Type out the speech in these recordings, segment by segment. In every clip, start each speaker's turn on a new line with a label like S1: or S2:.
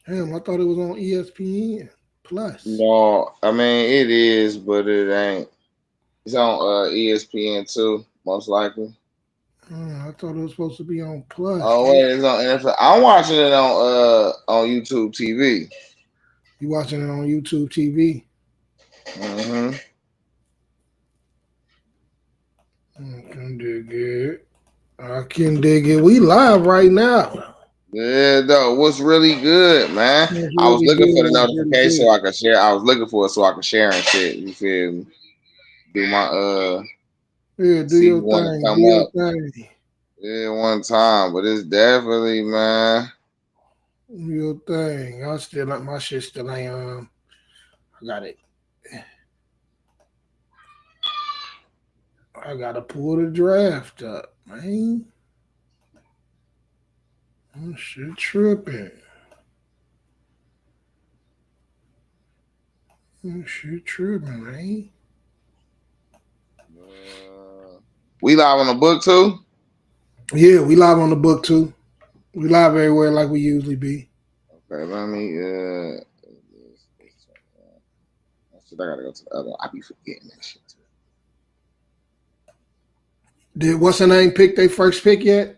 S1: Damn, I thought it was on ESPN Plus.
S2: No, I mean it is, but it ain't. It's on ESPN too, most likely.
S1: I thought it was supposed to be on Plus.
S2: Oh wait, it's on NFL. I'm watching it on YouTube TV.
S1: You watching it on YouTube TV?
S2: Hmm.
S1: I can dig it. I can dig it. We live right now.
S2: Yeah, though. What's really good, man?
S1: What's
S2: I was
S1: really
S2: looking for
S1: good?
S2: the
S1: What's really
S2: notification so
S1: good?
S2: I could share. I was looking for it so I could share and shit. You feel me? Do my
S1: Yeah, do
S2: see
S1: your
S2: one to
S1: thing. Do
S2: come
S1: your
S2: up.
S1: thing.
S2: Yeah, one time, but it's definitely, man.
S1: Do your thing. I still like my shit. Still ain't I got it. I gotta pull the draft up, man. That shit tripping. That shit tripping, man.
S2: We live on the book too.
S1: Yeah, we live on the book too. We live everywhere like we usually be.
S2: Okay, let me. Shit, I gotta go to the other one. I be forgetting that shit too.
S1: Did what's her name pick their first pick yet?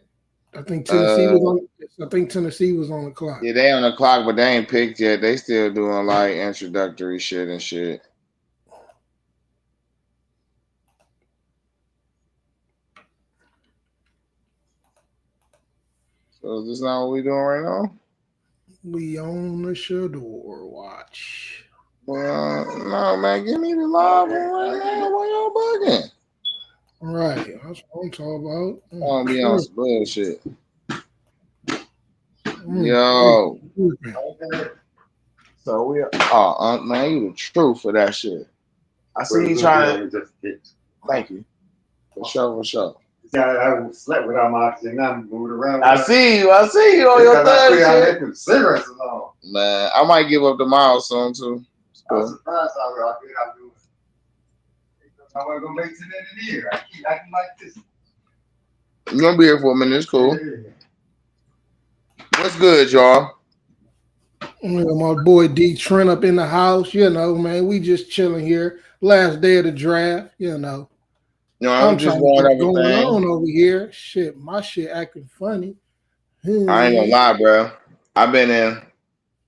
S1: I think Tennessee was
S2: Uh,
S1: on. I think Tennessee was on the clock.
S2: yeah, they on the clock, but they ain't picked yet. They still doing like introductory shit and shit. So is this not what we doing right now?
S1: We on the Shedeur watch.
S2: Well, no, man, give me the live one right now. Why y'all bugging?
S1: All right, that's what I'm talking about.
S2: I want to be on
S1: True.
S2: some bullshit.
S1: Hey,
S2: Yo.
S1: tripping.
S2: So we man, you the truth for that shit. I see you trying to thank you. For sure, for sure. Yeah, I slept without my oxygen. Now I'm moving around. I see you on your third shit. Cigarettes alone. Man, I might give up the miles soon too. I was surprised how I think I'm doing. I wasn't gonna make it to the end of the year. I keep acting like this. You're gonna be here for a minute, it's cool. Yeah. What's good, y'all?
S1: My boy D Trent up in the house. You know, man, we just chilling here. Last day of the draft. You know,
S2: You know,
S1: I'm
S2: I'm just
S1: trying to
S2: going
S1: get
S2: over
S1: going on
S2: things.
S1: over here. Shit, my shit acting funny.
S2: I ain't gonna
S1: Hmm.
S2: lie, bro. I've been in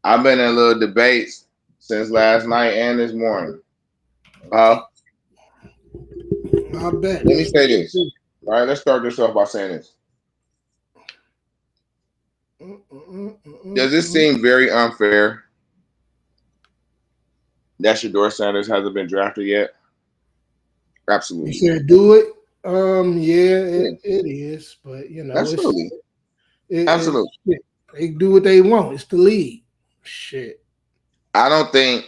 S2: I've been in little debates since last night and this morning. Uh,
S1: I bet.
S2: Let me say this. All right, let's start this off by saying this. Does it seem very unfair that Shedeur Sanders hasn't been drafted yet?
S1: You
S2: Absolutely.
S1: said do it. Yeah,
S2: Yeah,
S1: it is, but you know,
S2: absolutely.
S1: it's
S2: Absolutely.
S1: they do what they want. It's the league. Shit.
S2: I don't think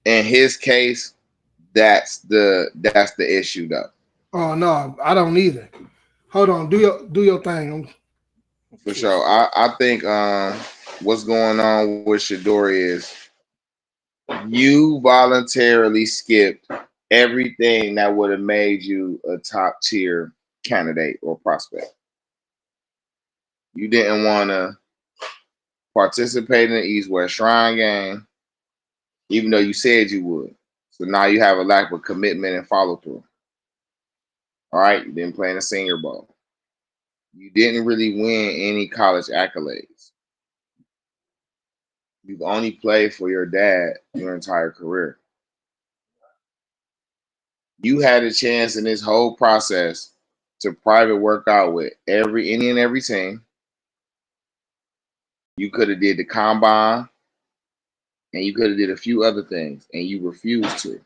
S2: in his case that's the issue though.
S1: Oh no, I don't either. Hold on, do your thing. I'm
S2: For
S1: switch
S2: sure.
S1: this.
S2: I think what's going on with Shedeur is you voluntarily skipped everything that would have made you a top tier candidate or prospect. You didn't want to participate in the East West Shrine game, even though you said you would. So now you have a lack of commitment and follow through. All right, you didn't play in the Senior Bowl. You didn't really win any college accolades. You've only played for your dad your entire career. You had a chance in this whole process to private work out with any and every team. You could have did the combine and you could have did a few other things and you refused to.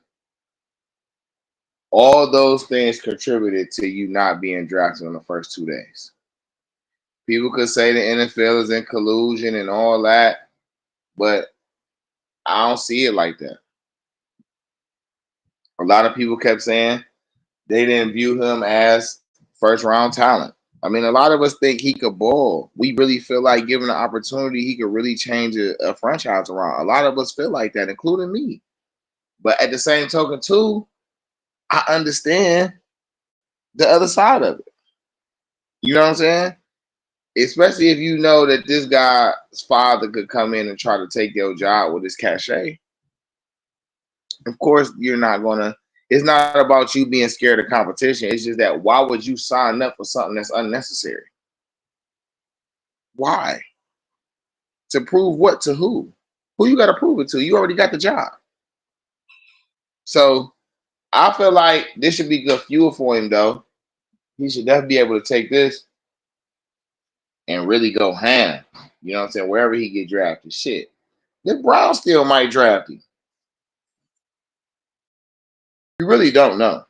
S2: All those things contributed to you not being drafted on the first 2 days. People could say the NFL is in collusion and all that, but I don't see it like that. A lot of people kept saying they didn't view him as first round talent. I mean, a lot of us think he could ball. We really feel like given the opportunity, he could really change a franchise around. A lot of us feel like that, including me. But at the same token, too, I understand the other side of it. You know what I'm saying? especially if you know that this guy's father could come in and try to take your job with his cachet. Of course, you're not gonna. It's not about you being scared of competition. It's just that why would you sign up for something that's unnecessary? Why? To prove what to who? Who you got to prove it to? You already got the job. So I feel like this should be good fuel for him, though. He should definitely be able to take this and really go ham. You know what I'm saying? Wherever he get drafted, shit. The Browns still might draft him. You really don't know.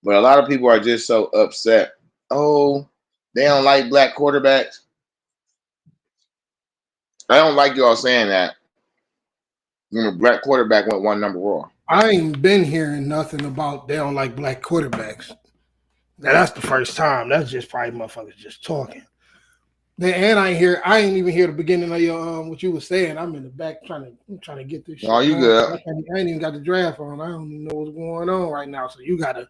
S2: But a lot of people are just so upset. Oh, they don't like black quarterbacks. I don't like y'all saying that. When a black quarterback went one number raw.
S1: I ain't been hearing nothing about they don't like black quarterbacks. Now, that's the first time. That's just probably motherfuckers just talking. And I ain't even hear the beginning of your what you were saying. I'm in the back trying to get this
S2: Oh,
S1: shit
S2: you
S1: going.
S2: good.
S1: I ain't even got the draft on. I don't even know what's going on right now. So you gotta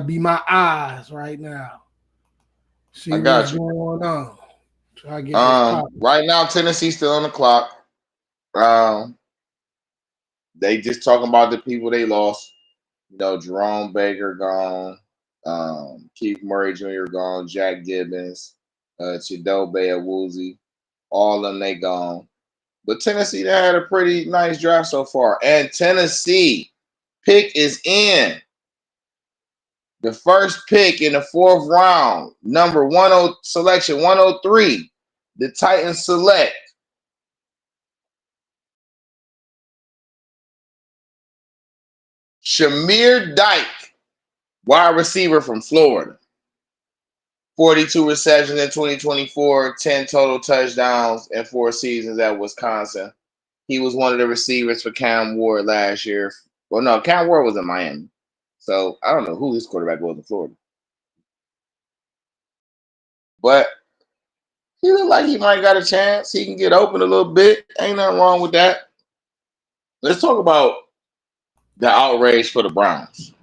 S1: be my eyes right now. See
S2: I
S1: what's
S2: got you.
S1: going on. Try to get this popping.
S2: Right now, Tennessee's still on the clock. Um, they just talking about the people they lost. You know, Jerome Baker gone, Keith Murray Jr. gone, Jack Gibbons, Chidobe Awuzie, all of them they gone. But Tennessee, they had a pretty nice draft so far. And Tennessee pick is in. The first pick in the fourth round, number 10 selection 103. The Titans select Shamir Dyke, wide receiver from Florida. 42 receptions in 2024, 10 total touchdowns in 4 seasons at Wisconsin. He was one of the receivers for Cam Ward last year. Well, no, Cam Ward was in Miami. So I don't know who his quarterback was in Florida. But he looked like he might got a chance. He can get open a little bit. Ain't nothing wrong with that. Let's talk about the outrage for the Browns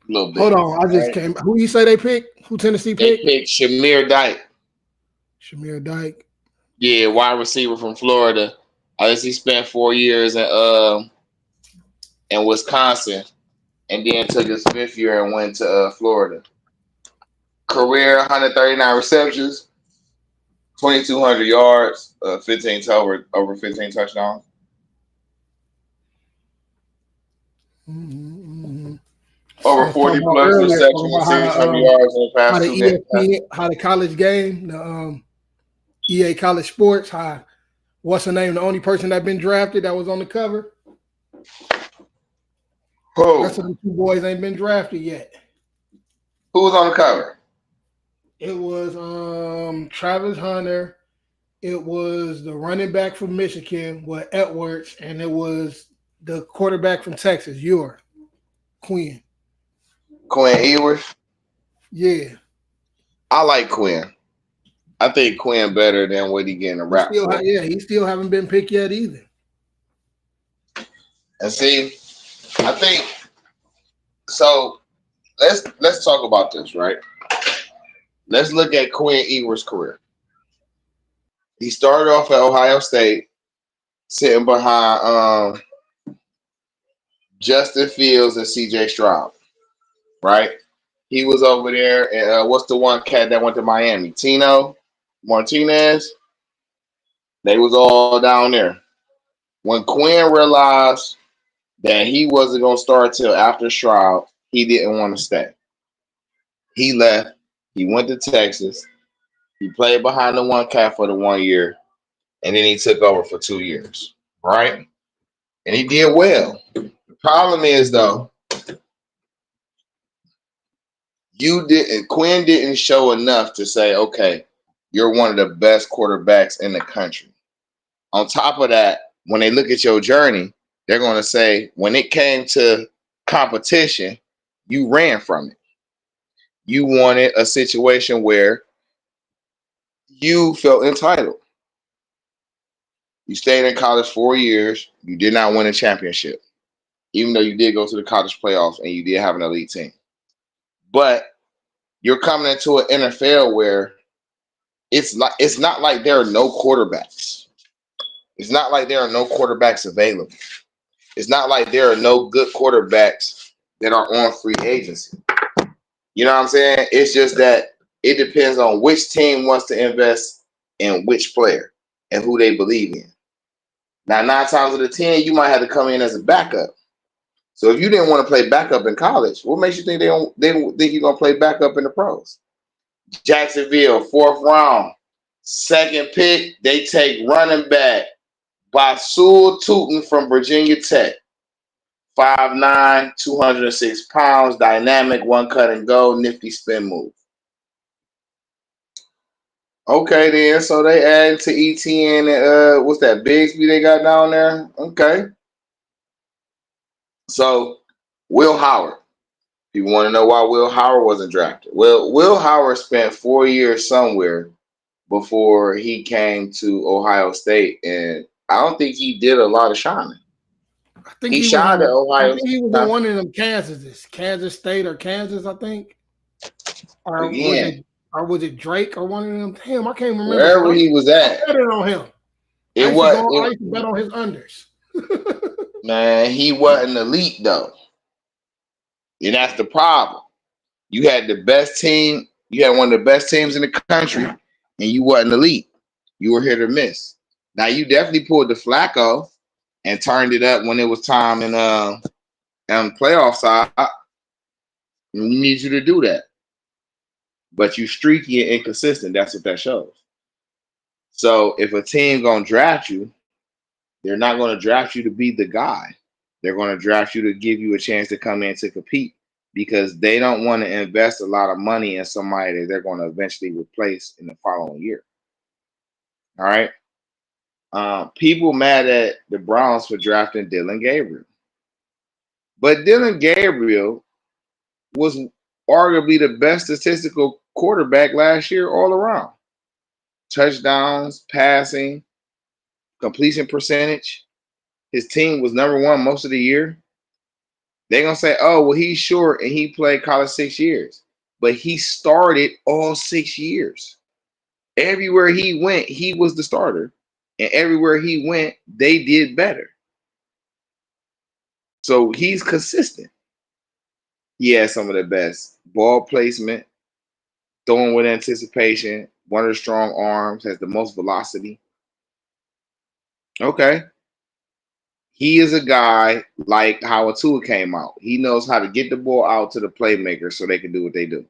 S2: a little bit.
S1: Hold on, I just
S2: Right?
S1: came. Who you say they picked? Who Tennessee
S2: They
S1: picked?
S2: picked Shamir Dyke.
S1: Shamir Dyke.
S2: Yeah, wide receiver from Florida. I guess he spent 4 years in Wisconsin, and then took his 5th year and went to Florida. Career 139 receptions, 2,200 yards, 15 over 15 touchdowns.
S1: Mm-hmm.
S2: Over
S1: Let's talk
S2: 40
S1: about
S2: plus
S1: earlier.
S2: receptions
S1: Talk
S2: and
S1: about
S2: 600 yards in the
S1: how
S2: past
S1: the
S2: 2 games.
S1: ESPN, how the college game, the EA College Sports, how what's the name? The only person that been drafted that was on the cover. Rest
S2: Who?
S1: of the 2 boys ain't been drafted yet.
S2: Who was on the cover?
S1: It was Travis Hunter. It was the running back from Michigan, with Edwards, and it was the quarterback from Texas, Quinn.
S2: Quinn Ewers.
S1: Yeah,
S2: I like Quinn. I think Quinn better than what he getting a rap for.
S1: he still haven't been picked yet either.
S2: And see, I think so. Let's talk about this, right? Let's look at Quinn Ewers' career. He started off at Ohio State, sitting behind Justin Fields and C.J. Stroud, right? He was over there, and what's the one cat that went to Miami? Tino Martinez. They was all down there. When Quinn realized that he wasn't gonna start till after Stroud, he didn't want to stay. He left. He went to Texas. He played behind the one cat for the 1 year, and then he took over for 2 years, right? And he did well. The problem is though, Quinn didn't show enough to say, okay, you're one of the best quarterbacks in the country. On top of that, when they look at your journey, they're going to say, when it came to competition, you ran from it. You wanted a situation where you felt entitled. You stayed in college 4 years. You did not win a championship, even though you did go to the college playoffs and you did have an elite team. But you're coming into an NFL where it's not like there are no quarterbacks. It's not like there are no quarterbacks available. It's not like there are no good quarterbacks that are on free agency. You know what I'm saying? It's just that it depends on which team wants to invest in which player and who they believe in. Now, 9 times out of 10, you might have to come in as a backup. So if you didn't want to play backup in college, what makes you think they don't think you're gonna play backup in the pros? Jacksonville, 4th round, second pick, they take running back Basul Tootin from Virginia Tech. 5'9", 206 pounds, dynamic, one cut and go, nifty spin move. Okay, then. So they add to ETN and what's that? Bigsby they got down there. Okay. So Will Howard. If you want to know why Will Howard wasn't drafted, well, Will Howard spent 4 years somewhere before he came to Ohio State, and I don't think he did a lot of shining.
S1: I think
S2: He
S1: he was
S2: shined at
S1: in. I
S2: Ohio
S1: think he was in
S2: State
S1: one of them Kansas State or Kansas. I think, or was
S2: again.
S1: it, Drake or one of them? Damn, I can't remember. But
S2: Wherever he was
S1: I
S2: at,
S1: betted on him.
S2: it
S1: I
S2: was
S1: used to bet on his unders.
S2: man. He wasn't elite though, and that's the problem. You had the best team. You had one of the best teams in the country, and you wasn't elite. You were hit or miss. Now you definitely pulled the Flacco and turned it up when it was time in playoff side. And we need you to do that. But you streaky and inconsistent. That's what that shows. So if a team gonna draft you, they're not gonna draft you to be the guy. They're gonna draft you to give you a chance to come in to compete because they don't want to invest a lot of money in somebody that they're going to eventually replace in the following year. All right. People mad at the Browns for drafting Dillon Gabriel. But Dillon Gabriel was arguably the best statistical quarterback last year all around. Touchdowns, passing, completion percentage. His team was number one most of the year. They're going to say, oh, well, he's short and he played college 6 years. But he started all 6 years. Everywhere he went, he was the starter. And everywhere he went, they did better. So he's consistent. He has some of the best ball placement, throwing with anticipation, one of the strong arms, has the most velocity. Okay. He is a guy like how Atua came out. He knows how to get the ball out to the playmakers so they can do what they do.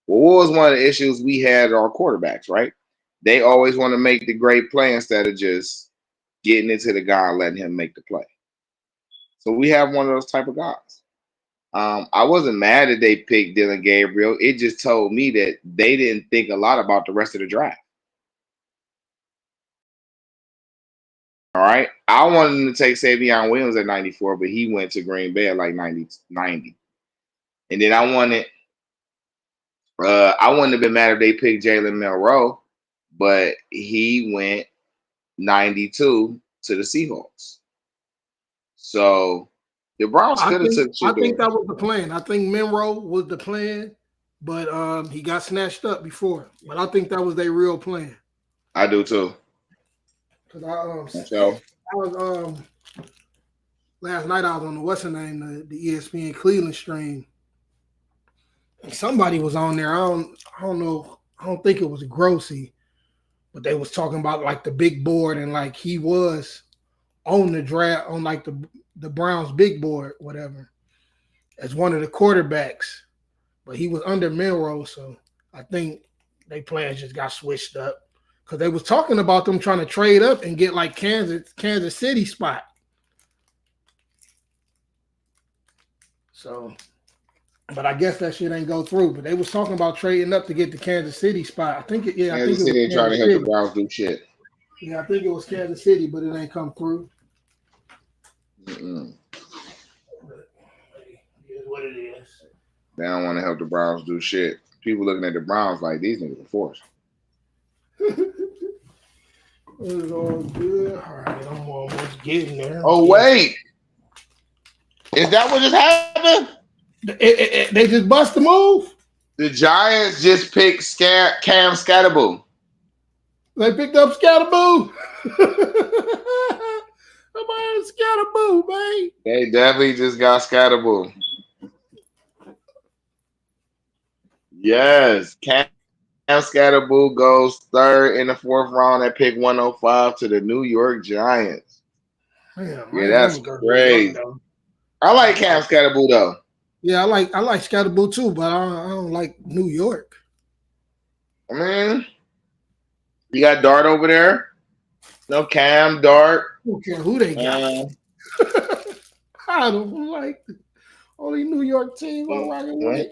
S2: Well, what was one of the issues we had our quarterbacks, right? They always want to make the great play instead of just getting into the guy and letting him make the play. So we have one of those type of guys. I wasn't mad that they picked Dillon Gabriel. It just told me that they didn't think a lot about the rest of the draft. All right. I wanted them to take Savion Williams at 94, but he went to Green Bay at like 90. And then I wouldn't have been mad if they picked Jalen Milroe, but he went 92 to the Seahawks. So the Browns could have took Shedeur.
S1: I think that was the plan. I think Monroe was the plan, but he got snatched up before. But I think that was their real plan.
S2: I do too.
S1: Because I was last night I was on the what's the name, the ESPN Cleveland stream. And somebody was on there. I don't know. I don't think it was Grossi, but they was talking about like the big board and like he was on the draft on like the Browns big board, whatever, as one of the quarterbacks. But he was under Monroe, so I think they plans just got switched up. Because they was talking about them trying to trade up and get like Kansas City spot. So, but I guess that shit ain't go through. But they was talking about trading up to get the Kansas City spot. I think
S2: Kansas City trying to help the Browns do shit.
S1: Yeah, I think it was Kansas City, but it ain't come through.
S2: Mm-mm.
S1: But it is what it is.
S2: They don't want to help the Browns do shit. People looking at the Browns like these niggas are forced.
S1: It's all good. All right, I'm almost getting there.
S2: Oh, wait. Is that what just happened?
S1: They just bust the move?
S2: The Giants just picked Cam Scatterbull.
S1: They picked up Scatterboo. Somebody Scatterboo, man.
S2: They definitely just got Scatterboo. Yes, Cam Scatterboo goes third in the fourth round at pick 105 to the New York Giants.
S1: Man,
S2: Yeah,
S1: I ain't
S2: that's
S1: never go New York
S2: crazy.
S1: though.
S2: I like
S1: I
S2: Cam
S1: like,
S2: Scatterboo though.
S1: yeah, I like Scatterboo too, but I don't like New York.
S2: I mean, you got Dart over there. No Cam, Dart.
S1: I don't care who they got.
S2: Uh,
S1: I don't like the only New York team I'm rocking with.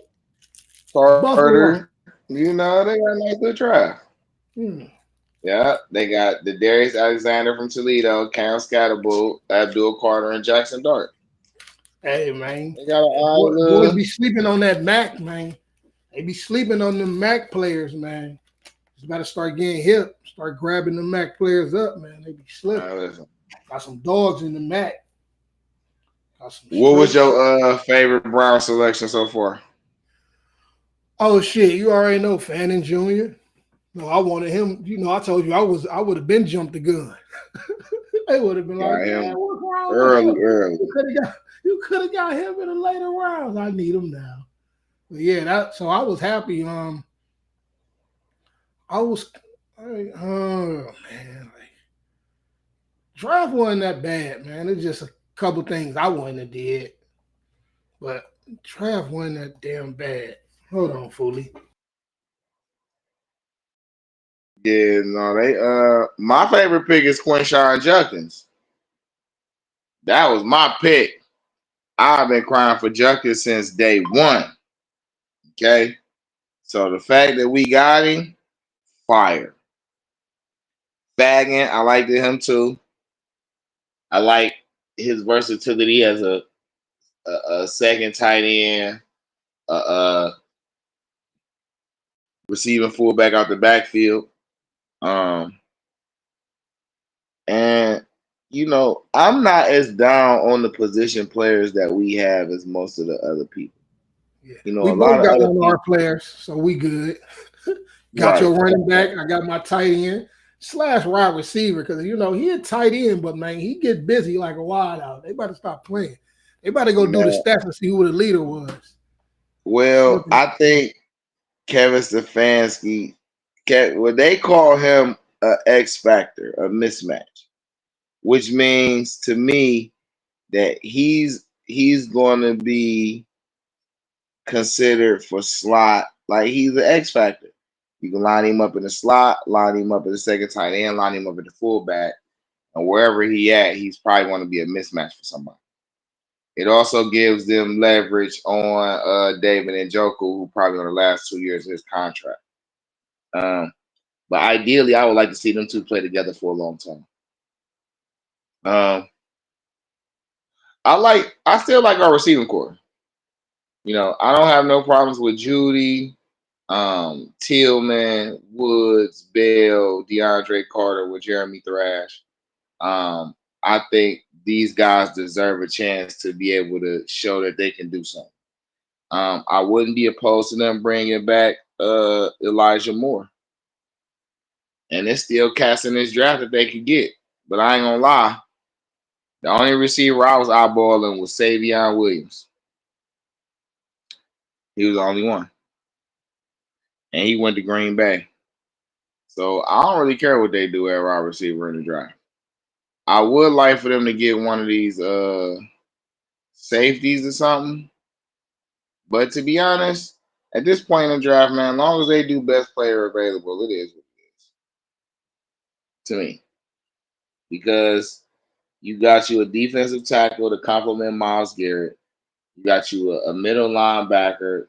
S1: Buffalo.
S2: Carter. You know, they got a nice little draft.
S1: Hmm.
S2: Yeah, they got the Darius Alexander from Toledo, Cam Scatterboo, Abdul Carter, and Jackson Dart.
S1: Hey man,
S2: They got an odd
S1: boys
S2: little.
S1: be sleeping on that Mac, man. They be sleeping on the Mac players, man. Just better start getting hip, start grabbing the Mac players up, man. They be slipping.
S2: Listen.
S1: Got some dogs in the Mac. Got some
S2: What was
S1: straight.
S2: your favorite Brown selection so far?
S1: Oh shit, you already know Fannin Jr. No, I wanted him. You know, I told you I would have been jumped the gun. They would have been like,
S2: Got
S1: man,
S2: him
S1: what's wrong with
S2: early,
S1: him?
S2: early.
S1: You could have got him in the later rounds. I need him now. But yeah, so I was happy. I was oh man, like draft wasn't that bad, man. It's just a couple things I wouldn't have did. But draft wasn't that damn bad. Hold on, Foolie.
S2: Yeah, no, they my favorite pick is Quinshon Judkins. That was my pick. I've been crying for Judkins since day one. Okay. So the fact that we got him, fire. Fagan, I liked him too. I like his versatility as a second tight end, a receiving fullback out the backfield. Um, and you know, I'm not as down on the position players that we have as most of the other people.
S1: Yeah,
S2: You know,
S1: we
S2: a lot
S1: both
S2: of
S1: got
S2: other
S1: one of our
S2: people,
S1: players, so we good. Got
S2: right?
S1: your running back. I got my tight end slash wide receiver because you know he a tight end, but man, he get busy like a wild out. They better stop playing. They better go do the
S2: Man,
S1: stats and see who the leader was.
S2: well,
S1: Slipping.
S2: I think Kevin Stefanski, what they call him a X factor, a mismatch, which means to me that he's going to be considered for slot. Like he's an X factor. You can line him up in the slot, line him up at the second tight end, line him up at the fullback, and wherever he at, he's probably going to be a mismatch for somebody. It also gives them leverage on David and Njoku, who probably on the last 2 years of his contract. But ideally, I would like to see them two play together for a long time. Um, I still like our receiving core. You know, I don't have no problems with Judy, Tillman, Woods, Bell, DeAndre Carter with Jeremy Thrash. I think these guys deserve a chance to be able to show that they can do something. I wouldn't be opposed to them bringing back Elijah Moore. And it's still cats in this draft that they could get. But I ain't gonna lie. The only receiver I was eyeballing was Savion Williams. He was the only one. And he went to Green Bay. So I don't really care what they do at wide receiver in the draft. I would like for them to get one of these safeties or something. But to be honest, at this point in the draft, man, as long as they do best player available, it is what it is to me. Because you got you a defensive tackle to complement Myles Garrett. You got you a middle linebacker.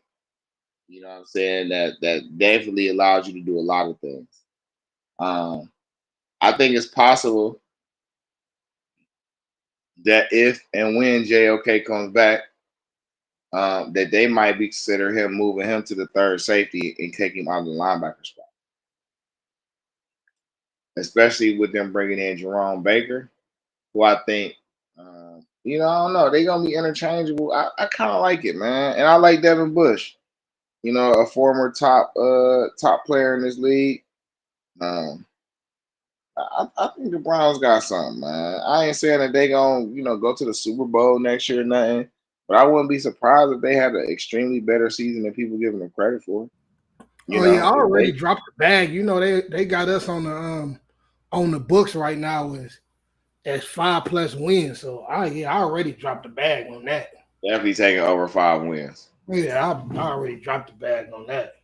S2: You know what I'm saying? That definitely allows you to do a lot of things. Um, I think it's possible that if and when JOK comes back, that they might be consider him moving him to the third safety and taking him out of the linebacker spot. Especially with them bringing in Jerome Baker, who I think, I don't know, they're gonna be interchangeable. I kind of like it, man, and I like Devin Bush. You know, a former top player in this league. Um, I think the Browns got something, man. I ain't saying that they gonna, go to the Super Bowl next year or nothing, but I wouldn't be surprised if they had an extremely better season than people giving them credit for.
S1: Oh yeah, I
S2: If
S1: already
S2: they
S1: dropped the bag. They got us on the books right now as 5+ wins. So I already dropped the bag on that.
S2: definitely taking over 5 wins.
S1: Yeah, I already dropped the bag on that.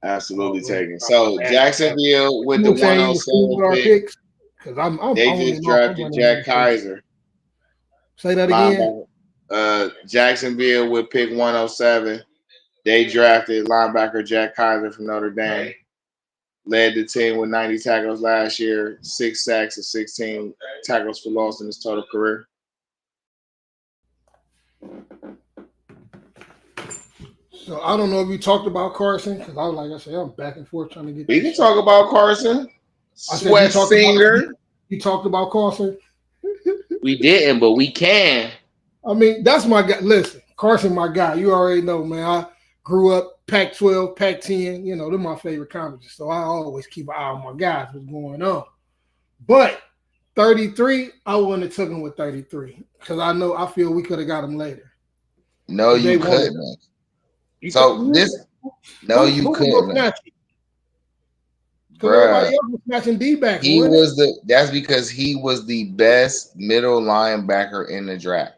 S2: Absolutely
S1: Already
S2: taking.
S1: dropped the
S2: So
S1: bag on that.
S2: Jacksonville with
S1: You
S2: the
S1: were saying you was cool
S2: 107
S1: with our
S2: pick,
S1: picks because I'm
S2: they just
S1: owning off. I'm
S2: drafted
S1: running
S2: Jack
S1: these picks.
S2: Kaiser,
S1: Say that again.
S2: linebacker. Jacksonville with pick 107. They drafted linebacker Jack Kaiser from Notre Dame. Led the team with 90 tackles last year, 6 sacks and 16 tackles for loss in his total career.
S1: So I don't know if you talked about Carson because like I said, I'm back and forth trying to get
S2: We
S1: this
S2: can
S1: shit.
S2: talk about Carson.
S1: I said
S2: Sweat Singer.
S1: you talked about Carson.
S2: We didn't, but we can.
S1: I mean, that's my guy. Listen, Carson, my guy. You already know, man. I grew up Pac-12, Pac-10. They're my favorite conferences. So I always keep an eye on my guys, what's going on. But 33, I wouldn't have took him with 33 because I feel we could have got him later.
S2: No, you couldn't. No, you couldn't.
S1: Because everybody else was snatching D-backs.
S2: That's because he was the best middle linebacker in the draft.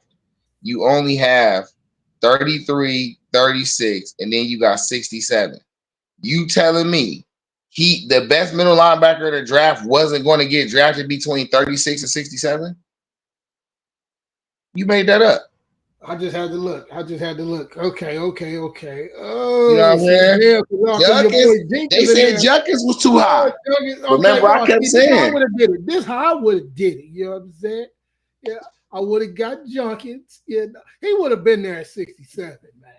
S2: You only have 33, 36, and then you got 67. You telling me the best middle linebacker in the draft wasn't going to get drafted between 36 and 67? You made that up.
S1: I just had to look. Okay. Oh,
S2: you know what I'm saying? They said Junkins was too high. Remember, I kept saying.
S1: This how I would have did it. You know what I'm saying? Yeah, I would have got Junkins. Yeah, he would have been there at 67, man.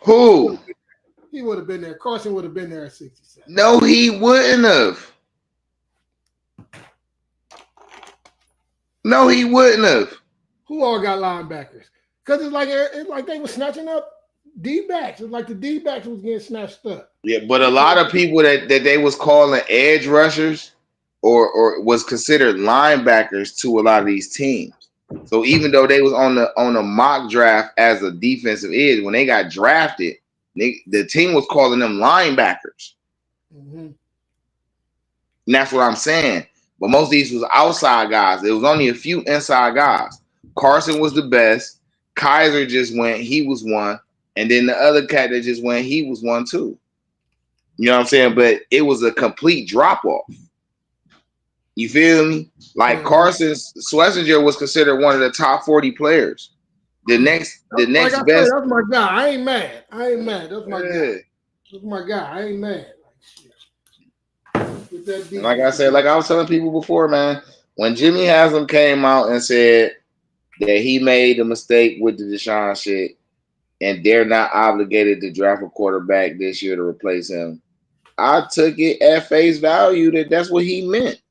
S2: Who?
S1: He would have been there. Carson would have been there at 67.
S2: No, he wouldn't have. No, he wouldn't have.
S1: Who all got linebackers? Because it's like they were snatching up D-backs. It's like the D-backs was getting snatched up.
S2: Yeah, but a lot of people that they was calling edge rushers or was considered linebackers to a lot of these teams. So even though they was on a mock draft as a defensive edge, when they got drafted, the team was calling them linebackers.
S1: Mm-hmm.
S2: And that's what I'm saying. But most of these was outside guys. There was only a few inside guys. Carson was the best. Kaiser just went. He was one. And then the other cat that just went, he was one too. You know what I'm saying? But it was a complete drop-off. You feel me? Like Carson Schlesinger was considered one of the top 40 players. The next best.
S1: That's my guy. I ain't mad. That's my guy. That's my guy. I ain't mad.
S2: Like I said, like I was telling people before, man, when Jimmy Haslam came out and said that he made a mistake with the Deshaun shit and they're not obligated to draft a quarterback this year to replace him, I took it at face value that that's what he meant.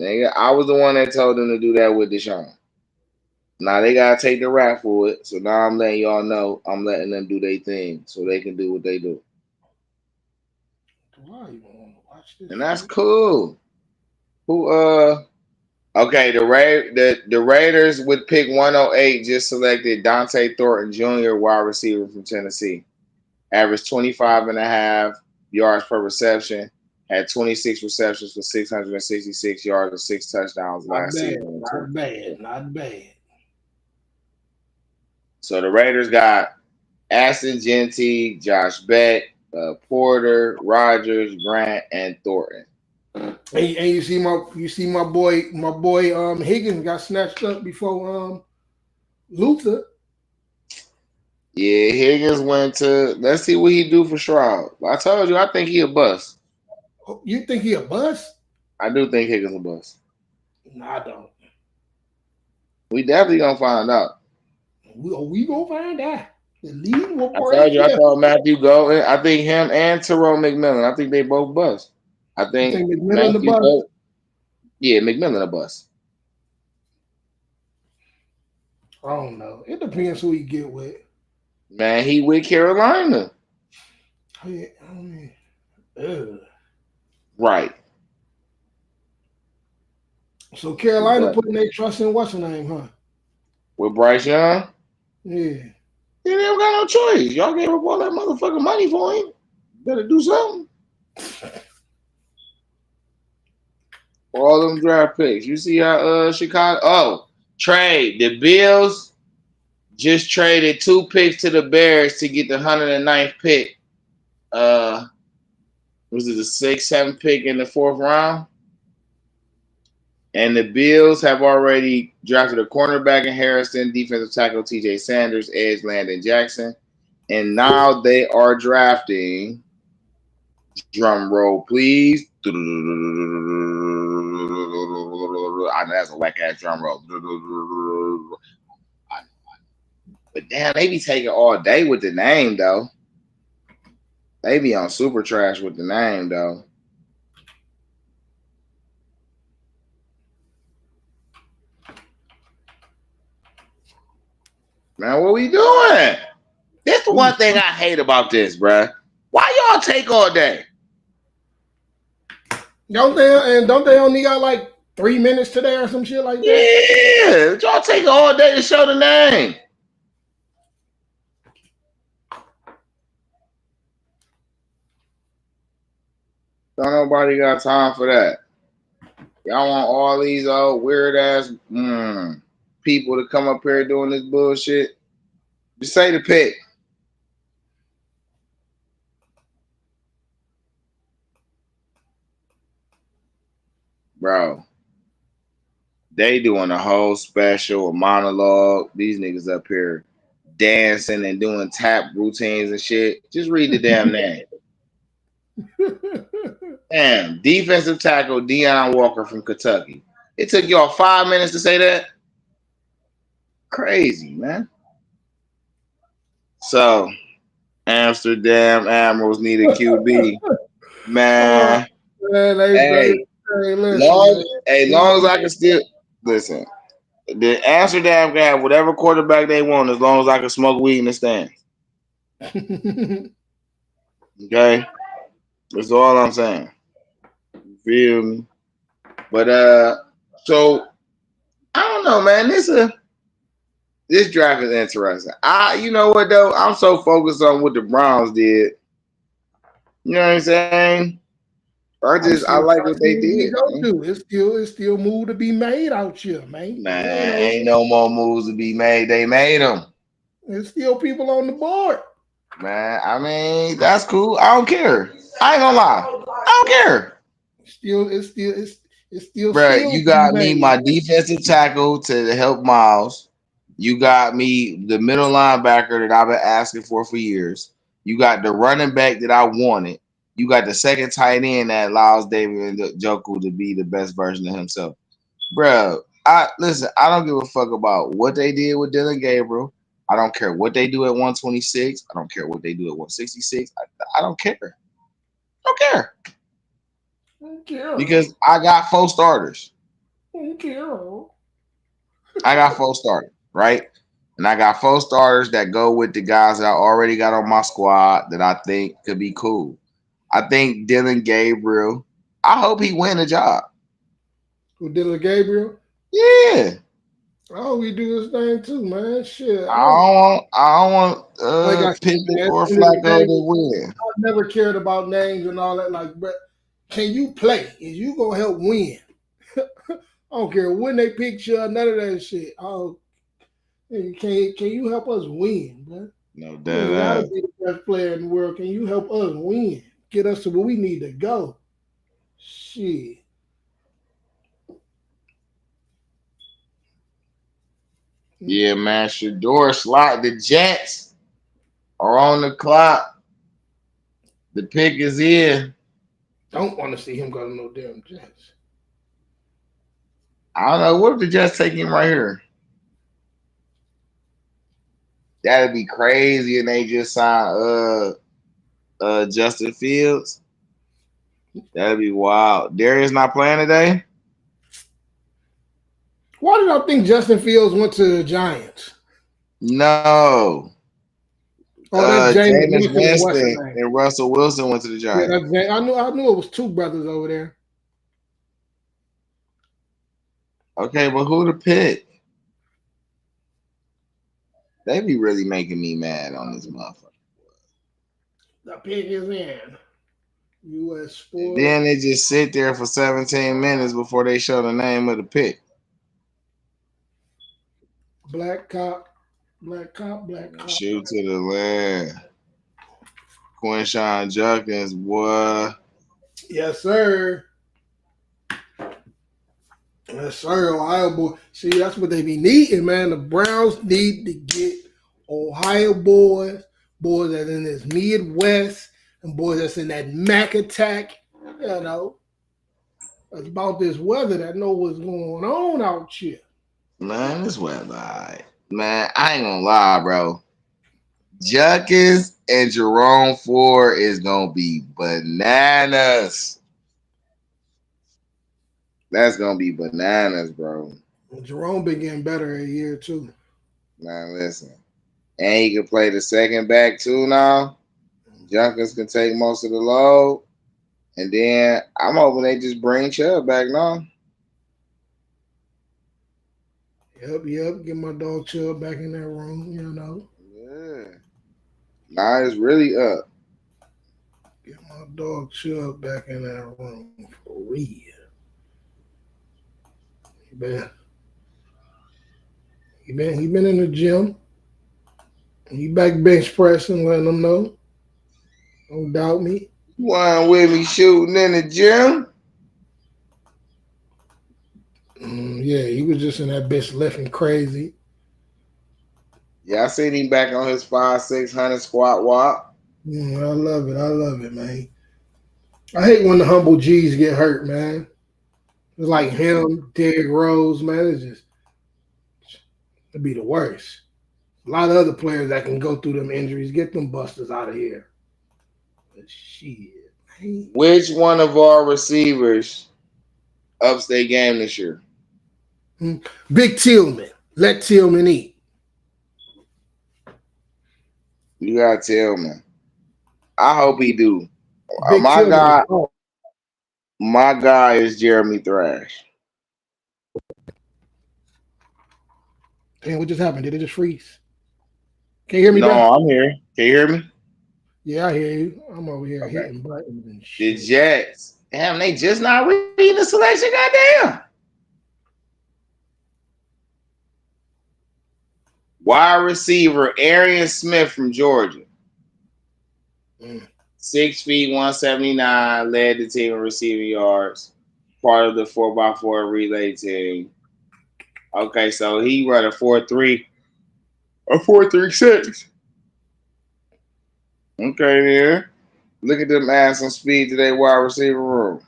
S2: I was the one that told them to do that with Deshaun. Now they gotta take the rap for it. So now I'm letting y'all know I'm letting them do their thing so they can do what they do.
S1: Why you want to watch this?
S2: And that's cool. Okay, the Raiders with pick 108 just selected Dante Thornton Jr., wide receiver from Tennessee. Averaged 25.5 yards per reception. Had 26 receptions for 666 yards and 6 touchdowns last season.
S1: Not bad.
S2: So the Raiders got Aston Genty, Josh Beck, Porter, Rogers, Grant, and Thornton.
S1: And you see my boy Higgins got snatched up before Luther.
S2: Yeah, Higgins went to. Let's see what he do for Stroud. I told you, I think he a bust.
S1: You think he a bust?
S2: I do think Higgins a bust.
S1: No, I don't.
S2: We definitely gonna find out.
S1: We gonna find out. The lead will.
S2: I told you, I thought Matthew Golden. I think him and Terrell McMillan. I think they both bust. I think
S1: McMillan the bust.
S2: Yeah, McMillan a bust.
S1: I don't know. It depends who he get with.
S2: Man, he with Carolina.
S1: Yeah, I mean, ugh.
S2: Right.
S1: So Carolina
S2: But
S1: putting their trust in what's her name, huh?
S2: with Bryce Young,
S1: Yeah.
S2: they never got no choice. Y'all gave up all that motherfucking money for him. Better do something. All them draft picks. You see how Chicago? Oh, trade the Bills just traded 2 picks to the Bears to get the 109th pick. Was it the 6th, 7th pick in the 4th round? And the Bills have already drafted a cornerback in Harrison, defensive tackle T.J. Sanders, edge Landon Jackson, and now they are drafting. Drum roll, please. I know that's a whack ass drum roll. But damn, they be taking all day with the name though. They be on super trash with the name though. Man, what we doing? That's the one thing I hate about this, bruh. Why y'all take all day?
S1: Don't they only got like 3 minutes today or some shit like that?
S2: Yeah, y'all take all day to show the name. Don't nobody got time for that. Y'all want all these old weird ass people to come up here doing this bullshit? Just say the pick. Bro, they doing a whole special monologue. These niggas up here dancing and doing tap routines and shit. Just read the damn name. Damn, defensive tackle Deion Walker from Kentucky. It took y'all 5 minutes to say that? Crazy, man. So, Amsterdam Admirals need a QB. Man,
S1: Man,
S2: hey,
S1: listen,
S2: long as I can still listen. The Amsterdam can have whatever quarterback they want as long as I can smoke weed in the stands. Okay? That's all I'm saying. You feel me? But so I don't know, man. This draft is interesting. You know what though? I'm so focused on what the Browns did. You know what I'm saying? I like what they did.
S1: It's still move to be made out here, man.
S2: Man, ain't no more moves to be made. They made them.
S1: There's still people on the board.
S2: Man, I mean, that's cool. I don't care. I ain't gonna lie. I don't care.
S1: It's still
S2: Bro,
S1: still
S2: you got me my defensive tackle to help Miles. You got me the middle linebacker that I've been asking for years. You got the running back that I wanted. You got the second tight end that allows David Njoku to be the best version of himself. Bro, I don't give a fuck about what they did with Dylan Gabriel. I don't care what they do at 126. I don't care what they do at 166. I don't care. I don't care. Because I got 4 starters. I got 4 starters, right? And I got 4 starters that go with the guys that I already got on my squad that I think could be cool. I think Dylan Gabriel, I hope he win a job.
S1: Who, Dylan Gabriel?
S2: Yeah.
S1: I hope he do his thing too, man. Shit.
S2: I don't want Pickett or Flacco to win.
S1: I never cared about names and all that. Like, but can you play? Is you gonna help win? I don't care when they pick you, none of that shit. Oh, can you help us win, bro?
S2: No doubt.
S1: You gotta be the best player in the world. Can you help us win? Get us to where we need to go. Shit.
S2: Yeah, man. Shedeur slot. The Jets are on the clock. The pick is in.
S1: Don't want to see him go to no damn Jets.
S2: I don't know. What if the Jets take him right here? That'd be crazy, and they just signed Justin Fields. That'd be wild. Darius not playing today.
S1: Why did I think Justin Fields went to the Giants?
S2: No.
S1: Oh, that's James
S2: Jameis
S1: Winston and what's his
S2: Winston
S1: name?
S2: and Russell Wilson went to the
S1: Yeah,
S2: Giants.
S1: that's James. I knew it was two brothers over there.
S2: Okay, but who to pick? They be really making me mad on this motherfucker.
S1: The pick is in. U.S.
S2: And
S1: Sport.
S2: then they just sit there for 17 minutes before they show the name of the pick.
S1: Black cop. Black cop. Black cop.
S2: Shoot to the land. Quinshawn Judkins, boy.
S1: Yes, sir. Yes, sir. Ohio boy. See, that's what they be needing, man. The Browns need to get Ohio boys that's in this Midwest, and boys that's in that Mac attack. You know, it's about this weather that know what's going on out here.
S2: Man, this weather, all right. Man, I ain't gonna lie, bro. Judkins and Jerome Ford is gonna be bananas. That's gonna be bananas, bro.
S1: Jerome been getting better every year too.
S2: Man, listen. And he can play the second back too now. Junkins can take most of the load. And then I'm hoping they just bring Chubb back now.
S1: Yep. Get my dog Chubb back in that room, you know.
S2: Yeah. Now it's really up.
S1: Get my dog Chubb back in that room for real. He been he been in the gym. He back bench pressing, letting them know. Don't doubt me.
S2: You want with me shooting in the gym?
S1: Yeah, he was just in that bitch lifting crazy.
S2: Yeah, I seen him back on his 5'6" squat walk.
S1: I love it. I love it, man. I hate when the humble G's get hurt, man. It's like him, Derrick Rose, man. It'd be the worst. A lot of other players that can go through them injuries, get them busters out of here. But shit, man.
S2: Which one of our receivers ups their game this year?
S1: Big Tillman. Let Tillman eat.
S2: You gotta tell me. I hope he do.
S1: Big Tillman. Oh,
S2: My guy is Jeremy Thrash.
S1: damn, what just happened? Did it just freeze? Can you hear me
S2: No,
S1: back?
S2: I'm here. Can you hear me?
S1: Yeah, I hear you. I'm over here
S2: Okay.
S1: hitting buttons and
S2: The
S1: shit.
S2: Jets. Damn, they just not reading the selection. Goddamn. Wide receiver Arian Smith from Georgia. 6 feet, 179, led the team in receiving yards. Part of the 4x4 relay team. Okay, so he run a 4.3, a 4.36. Okay, there. Look at them add some speed to their wide receiver room.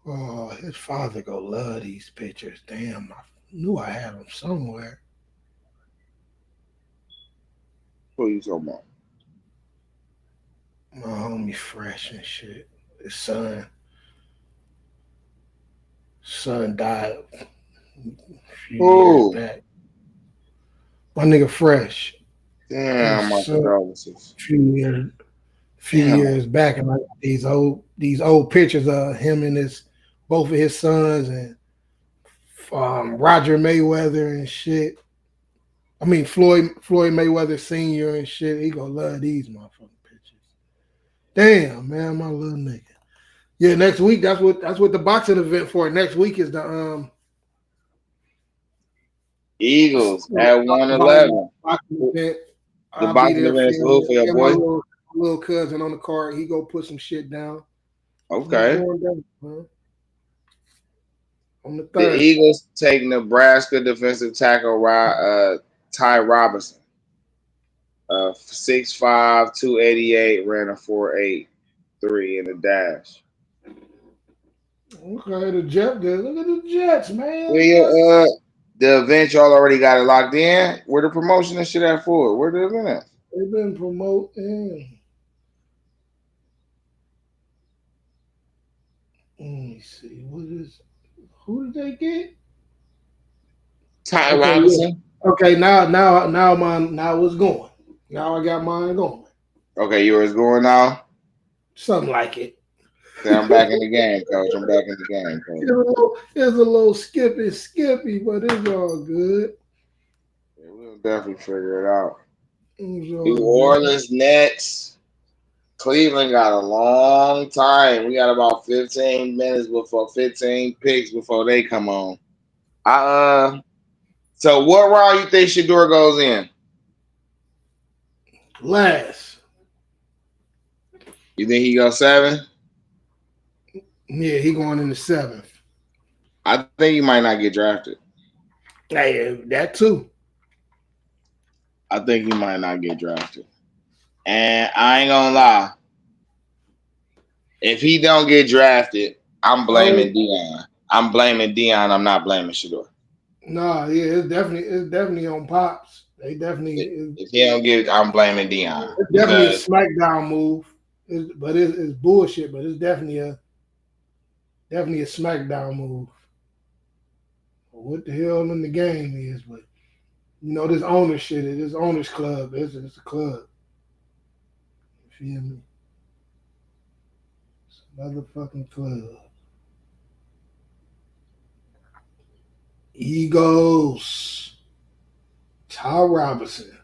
S1: Oh, his father go love these pictures. Damn, I knew I had them somewhere.
S2: Who you talking about?
S1: My homie Fresh and shit. His son died a few years
S2: Who?
S1: back. My nigga Fresh.
S2: Damn,
S1: His
S2: my
S1: son
S2: condolences.
S1: few
S2: Damn.
S1: years back, and like these old pictures of him and both of his sons and Roger Mayweather and shit. I mean Floyd Mayweather Sr. and shit. He gonna love these motherfucking pictures. Damn, man, my little nigga. Yeah, next week. That's what the boxing event for. Next week is the
S2: Eagles at 111.
S1: boxing event.
S2: The
S1: I'll be
S2: boxing
S1: there
S2: event is for who, for your
S1: and my
S2: boy?
S1: little cousin on the card. He go put some shit down. It's
S2: Okay.
S1: going down, man. On the
S2: The
S1: third.
S2: Eagles take Nebraska defensive tackle Ty Robinson. 6'5", 288, ran a 4.83 in the dash.
S1: Okay, the Jets. Look at the Jets, man.
S2: Yeah, the event y'all already got it locked in. Where the promotion and shit at for? Where the event at?
S1: They've been promoting. Let me see. Who did they get?
S2: Ty
S1: Okay, yeah.
S2: Robinson.
S1: Okay, now it's going. Now I got mine going.
S2: Okay, yours going now?
S1: Something like it.
S2: I'm back in the game, coach. I'm back in the game, coach.
S1: It's a little skippy, but it's all good.
S2: Yeah, we'll definitely figure it out.
S1: It's
S2: New
S1: all good.
S2: Orleans Nets. Cleveland got a long time. We got about 15 minutes before 15 picks before they come on. So what round you think Shedeur goes in?
S1: Last.
S2: You think he goes 7?
S1: Yeah, he going in the 7th.
S2: I think he might not get drafted.
S1: Hey, that too.
S2: I think he might not get drafted. And I ain't gonna lie. If he don't get drafted, I'm blaming Dion. I'm blaming Dion. I'm not blaming Shedeur.
S1: Nah, yeah, it's definitely on Pops. They definitely
S2: If he don't get it, I'm blaming Dion.
S1: it's definitely a
S2: Because
S1: SmackDown move. But it's bullshit. But it's definitely a SmackDown move. What the hell in the game is? But you know this owner shit. This owners club. It's a club. You feel me? It's another fucking club. Egos. Ty Robinson.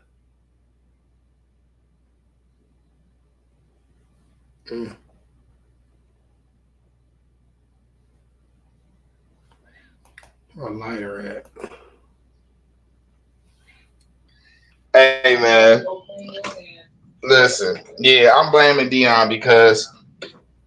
S1: Mm. A lighter at.
S2: hey man, listen, yeah, I'm blaming Dion because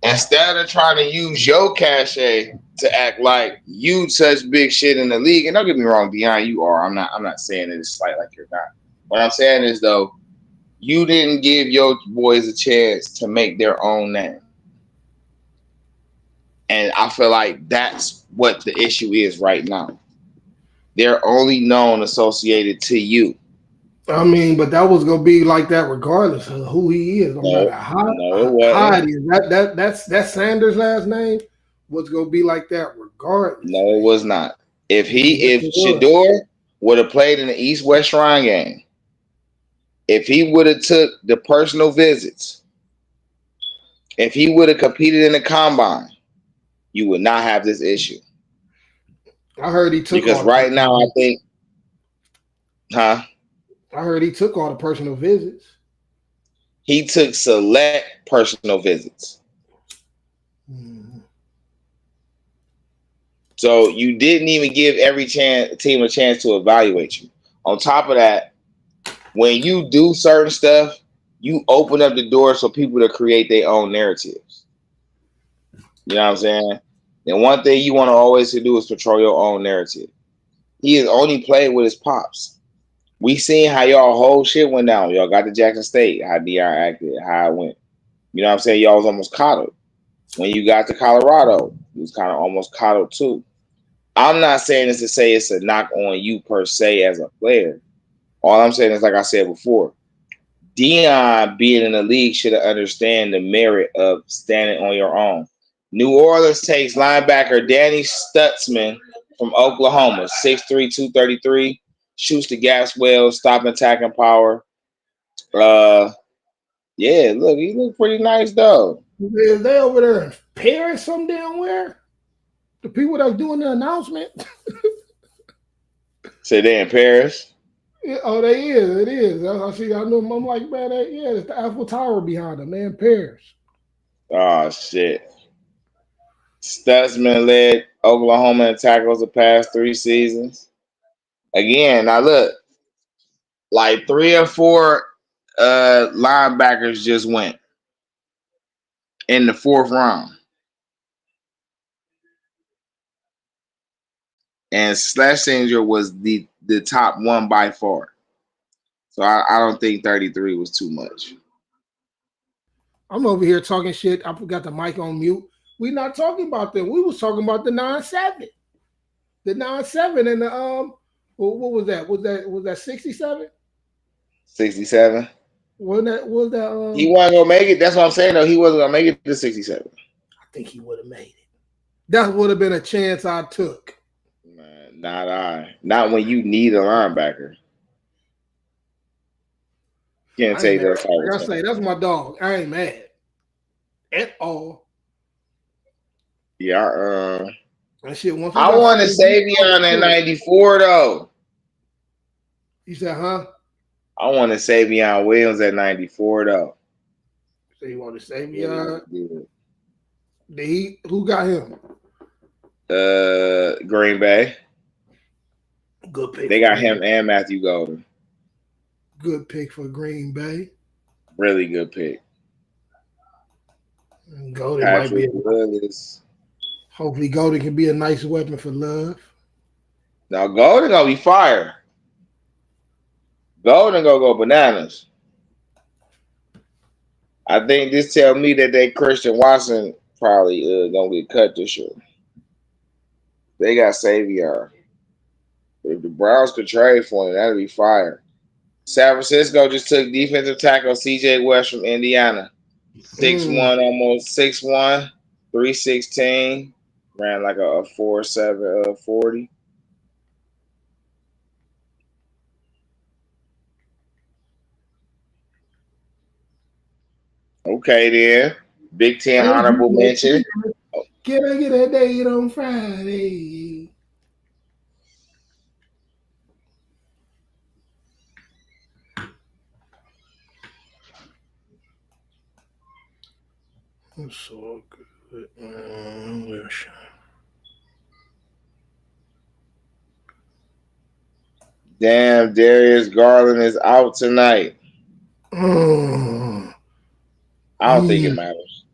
S2: instead of trying to use your cachet to act like you such big shit in the league, and don't get me wrong, Dion, you are. I'm not saying it is slight like you're not. What I'm saying is though, you didn't give your boys a chance to make their own name. And I feel like that's what the issue is right now. They're only known associated to you.
S1: I mean, but that was gonna be like that regardless of who he is, no matter
S2: No, it
S1: how
S2: wasn't.
S1: it is. That's Sanders' last name was gonna be like that regardless.
S2: No, it was not. If
S1: Yes,
S2: if
S1: it was.
S2: Shedeur would have played in the East-West Shrine game, if he would have took the personal visits, if he would have competed in the combine, you would not have this issue.
S1: I heard he took
S2: Because
S1: all the
S2: right now, I think,
S1: I heard he took all the personal visits.
S2: he took select personal visits.
S1: Mm-hmm.
S2: So you didn't even give every team a chance to evaluate you. On top of that, when you do certain stuff, you open up the door so people to create their own narratives. You know what I'm saying? And one thing you want to always do is control your own narrative. He has only played with his pops. We seen how y'all whole shit went down. Y'all got to Jackson State, how DR acted, how it went. You know what I'm saying? Y'all was almost coddled. When you got to Colorado, you was kind of almost coddled too. I'm not saying this to say it's a knock on you per se as a player. All I'm saying is, like I said before, Dion being in the league should understand the merit of standing on your own. New Orleans takes linebacker Danny Stutzman from Oklahoma, 6'3", 233, shoots the gas well, stop attacking power. Yeah, look, he look pretty nice though.
S1: Is they over there in Paris some damn where? The people that's doing the announcement.
S2: Say they in Paris.
S1: Yeah, oh, they is. It is. I see. I know. I'm like, man, yeah, it's the Eiffel Tower behind them, man. Paris.
S2: Oh shit. Stutzman led Oklahoma in tackles the past 3 seasons. Again, now look, like 3 or 4 linebackers just went in the 4th round. And Schlesinger was the top one by far. So I don't think 33 was too much.
S1: I'm over here talking shit. I forgot the mic on mute. We not talking about them. We was talking about the 9-7. The 9-7 and the what was that? Was that 67?
S2: 67.
S1: Was that
S2: He wasn't gonna make it. That's what I'm saying though. He wasn't gonna make it to 67.
S1: I think he would have made it. That would have been a chance I took.
S2: Man, not I. Not when you need a linebacker. Can't
S1: I ain't
S2: take
S1: mad.
S2: that type
S1: Like I
S2: of
S1: say,
S2: time.
S1: that's my dog. I ain't mad at all.
S2: Yeah,
S1: That shit. Once we
S2: I
S1: got
S2: wanted
S1: 5G, I was
S2: Savion at
S1: cool.
S2: 94 though.
S1: You said, huh?
S2: I wanted Savion Williams at 94 though.
S1: So you want to save me?
S2: Really, really good.
S1: Who got him?
S2: Green Bay.
S1: Good pick
S2: They
S1: for
S2: got
S1: Green.
S2: him and Matthew Golden.
S1: Good pick for Green Bay.
S2: Really good pick.
S1: Golden might be.
S2: Patrick Willis.
S1: Hopefully, Golden can be a nice weapon for Love.
S2: Now Golden gonna be fire. Golden gonna go bananas. I think this tell me that they Christian Watson probably gonna get cut this year. They got Savion. If the Browns could trade for him, that'd be fire. San Francisco just took defensive tackle C.J. West from Indiana. 6'1", almost 6'1", 316. Ran like a 4.7 40. Okay then. Big Ten honorable mention.
S1: Can I get a date on Friday? That's so good.
S2: Damn, Darius Garland is out tonight. I don't think it matters.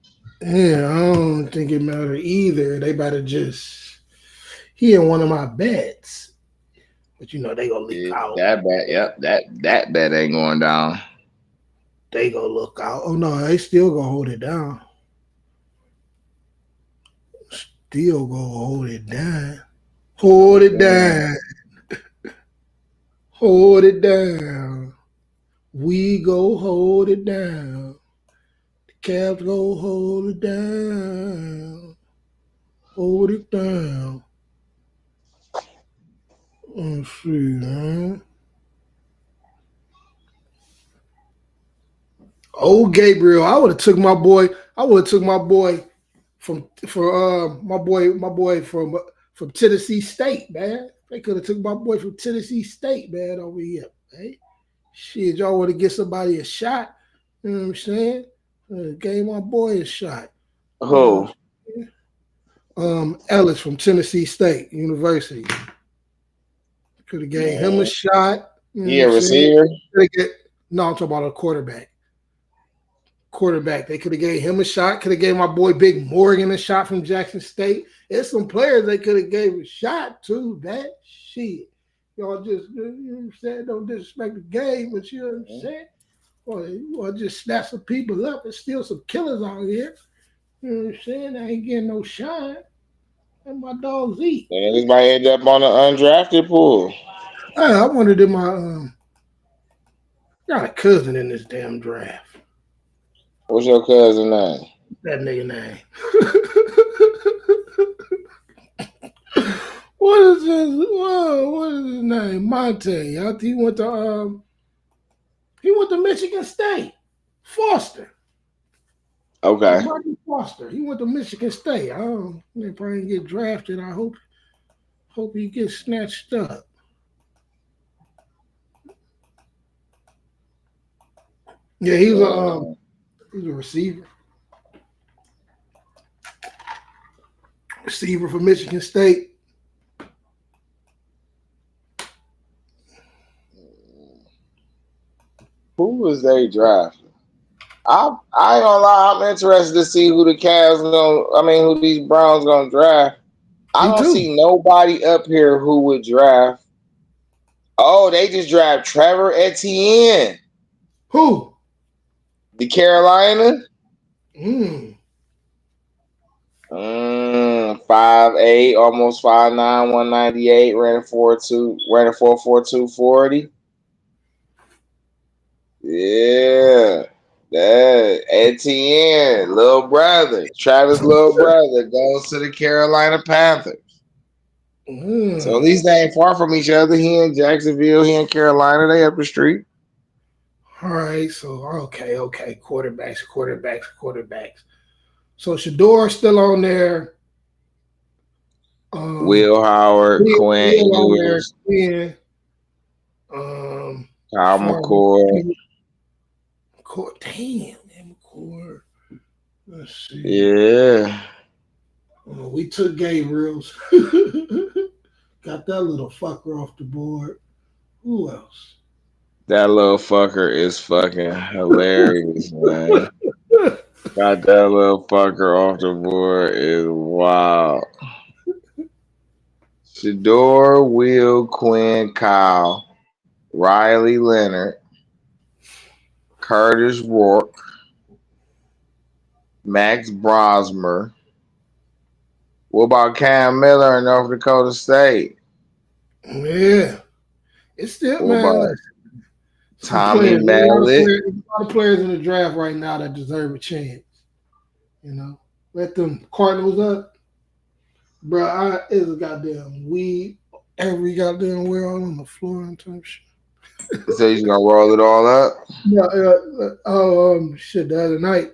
S1: Yeah, I don't think it matters either. They better just he in one of my bets. But you know they gonna leak out.
S2: That bet, yep, that bet ain't going down.
S1: They gonna look out. Oh no, they still gonna hold it down. Still gonna hold it down. Hold it down. Hold it down. We go hold it down. The Cavs go hold it down. Hold it down. Let's see, man. Oh, Gabriel, I would have took my boy. I would have took my boy my boy from Tennessee State, man. They could have took my boy from Tennessee State, man, over here. Hey, shit, y'all want to get somebody a shot? You know what I'm saying? Gave my boy a shot.
S2: Who?
S1: Ellis from Tennessee State University. Could have gave him a shot. You know
S2: He a receiver?
S1: No, I'm talking about a quarterback. They could have gave him a shot. Could have gave my boy Big Morgan a shot from Jackson State. There's some players they could have gave a shot to. That shit. Y'all just, you know what I'm saying? Don't disrespect the game, but you know what I'm saying? Or just snatch some people up and steal some killers out here. You know what I'm saying? I ain't getting no shine. And my dogs eat.
S2: And this might end up on the undrafted pool.
S1: Hey, I wondered if my got a cousin in this damn draft.
S2: What's your cousin name?
S1: That nigga name. What is his name? Monte. He went to Michigan State. Foster.
S2: Okay.
S1: Marty Foster. He went to Michigan State. He probably get drafted. I hope he gets snatched up. Yeah, he was a receiver. Receiver for Michigan State.
S2: Who was they drafting? I ain't gonna lie, I'm interested to see who the Cavs who these Browns gonna draft. I don't see nobody up here who would draft. Oh, they just draft Trevor Etienne.
S1: Who?
S2: The Carolina? 5'8", almost 5'9", 198, ran a 4.42 40. Yeah. That Etienne, little brother, Travis' little brother, goes to the Carolina Panthers. So at least they ain't far from each other. He in Jacksonville, he in Carolina, they up the street.
S1: All right, so okay. Quarterbacks. So Shedeur still on there.
S2: Will Howard, Quinn
S1: Will on there.
S2: Ewers,
S1: Quinn. As
S2: Kyle
S1: far as
S2: McCord.
S1: damn, McCord. Let's see.
S2: Yeah.
S1: We took Gabriel's. Got that little fucker off the board. Who else?
S2: That little fucker is fucking hilarious, man. Got that little fucker off the board is wild. Shedeur, Will, Quinn, Kyle, Riley Leonard, Curtis Rourke, Max Brosmer. What about Cam Miller in North Dakota State?
S1: Yeah. It's still,
S2: What
S1: man.
S2: about
S1: Listen, some
S2: Tommy
S1: players. There's
S2: Mallet?
S1: a lot of players in the draft right now that deserve a chance. You know, let them Cardinals up, bro. It's a goddamn weed every goddamn where all on the floor and type shit.
S2: So he's gonna roll it all up?
S1: Yeah, shit. The other night,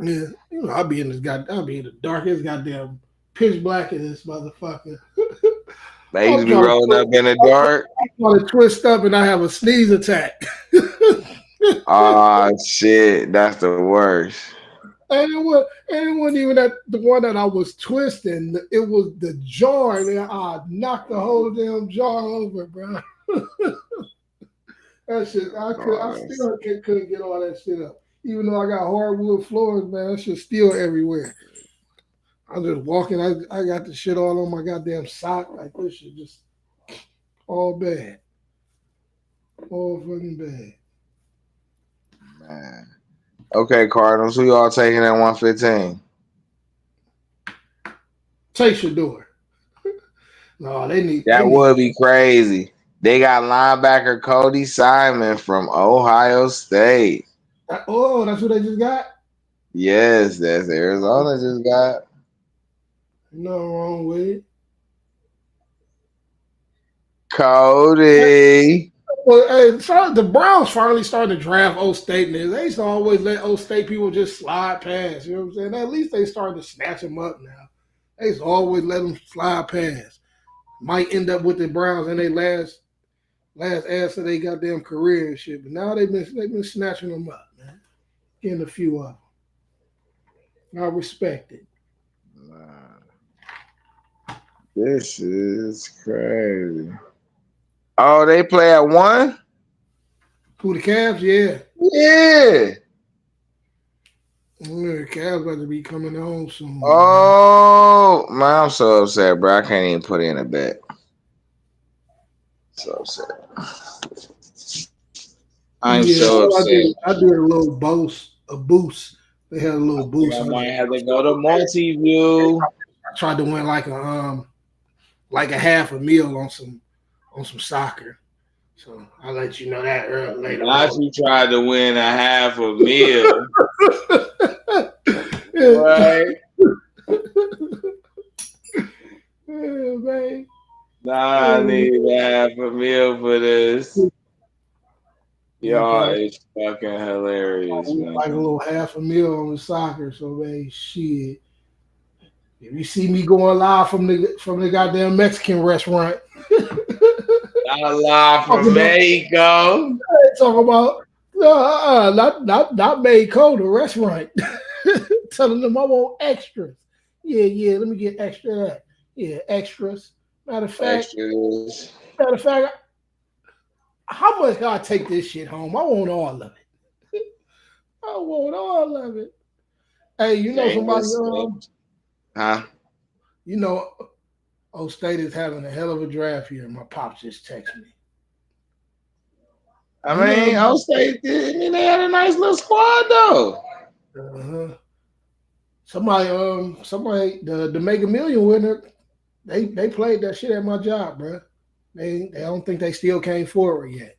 S1: yeah, I'll be in the darkest goddamn pitch black in this motherfucker.
S2: They used to be rolling up in the dark.
S1: I'm trying to twist up and I have a sneeze attack.
S2: Ah, shit, that's the worst.
S1: And it wasn't even that the one that I was twisting. It was the jar. And I knocked the whole damn jar over, bro. That shit, I still couldn't get all that shit up. Even though I got hardwood floors, man, that shit still everywhere. I'm just walking. I got the shit all on my goddamn sock. Like this shit just all bad. All fucking bad.
S2: Man. Okay, Cardinals, who y'all taking at 115?
S1: Take Shedeur. No, they need
S2: That would be crazy. They got linebacker Cody Simon from Ohio State.
S1: Oh, that's what they just got?
S2: Yes, that's Arizona just got.
S1: No wrong with it.
S2: Cody.
S1: Well, hey, the Browns finally started to draft O State. And they used to always let O State people just slide past. You know what I'm saying? At least they started to snatch them up now. They used to always let them slide past. Might end up with the Browns in their last ass of their goddamn career and shit. But now they've been snatching them up, man. Getting a few of them. I respect it.
S2: This is crazy. Oh, they play at 1?
S1: Who, the Cavs? Yeah.
S2: Yeah.
S1: The Cavs about to be coming home soon.
S2: Oh, man, I'm so upset, bro. I can't even put in a bet. So upset. I'm so upset.
S1: I did a little boost. They had a little boost.
S2: I might have to go to multi-view.
S1: I tried to win like a half a meal on some soccer. So I'll let you know that later.
S2: Not you tried to win a half a meal. Right?
S1: Yeah, man.
S2: Nah, I need a half a meal for this. Y'all is fucking hilarious, man.
S1: Like a little half a meal on the soccer. So, man, shit. If you see me going live from the goddamn Mexican restaurant,
S2: not live from Mexico.
S1: Talking about not Mexico, the restaurant. Telling them I want extras. Yeah. Let me get extra of that. Yeah, extras. Matter of fact, how much can I take this shit home? I want all of it. I want all of it. Hey, you know somebody?
S2: Huh?
S1: You know, O State is having a hell of a draft here. My pops just texted me.
S2: I mean, O State, they had a nice little squad though.
S1: Somebody, the Mega Million winner, they played that shit at my job, bro. They don't think they still came forward yet.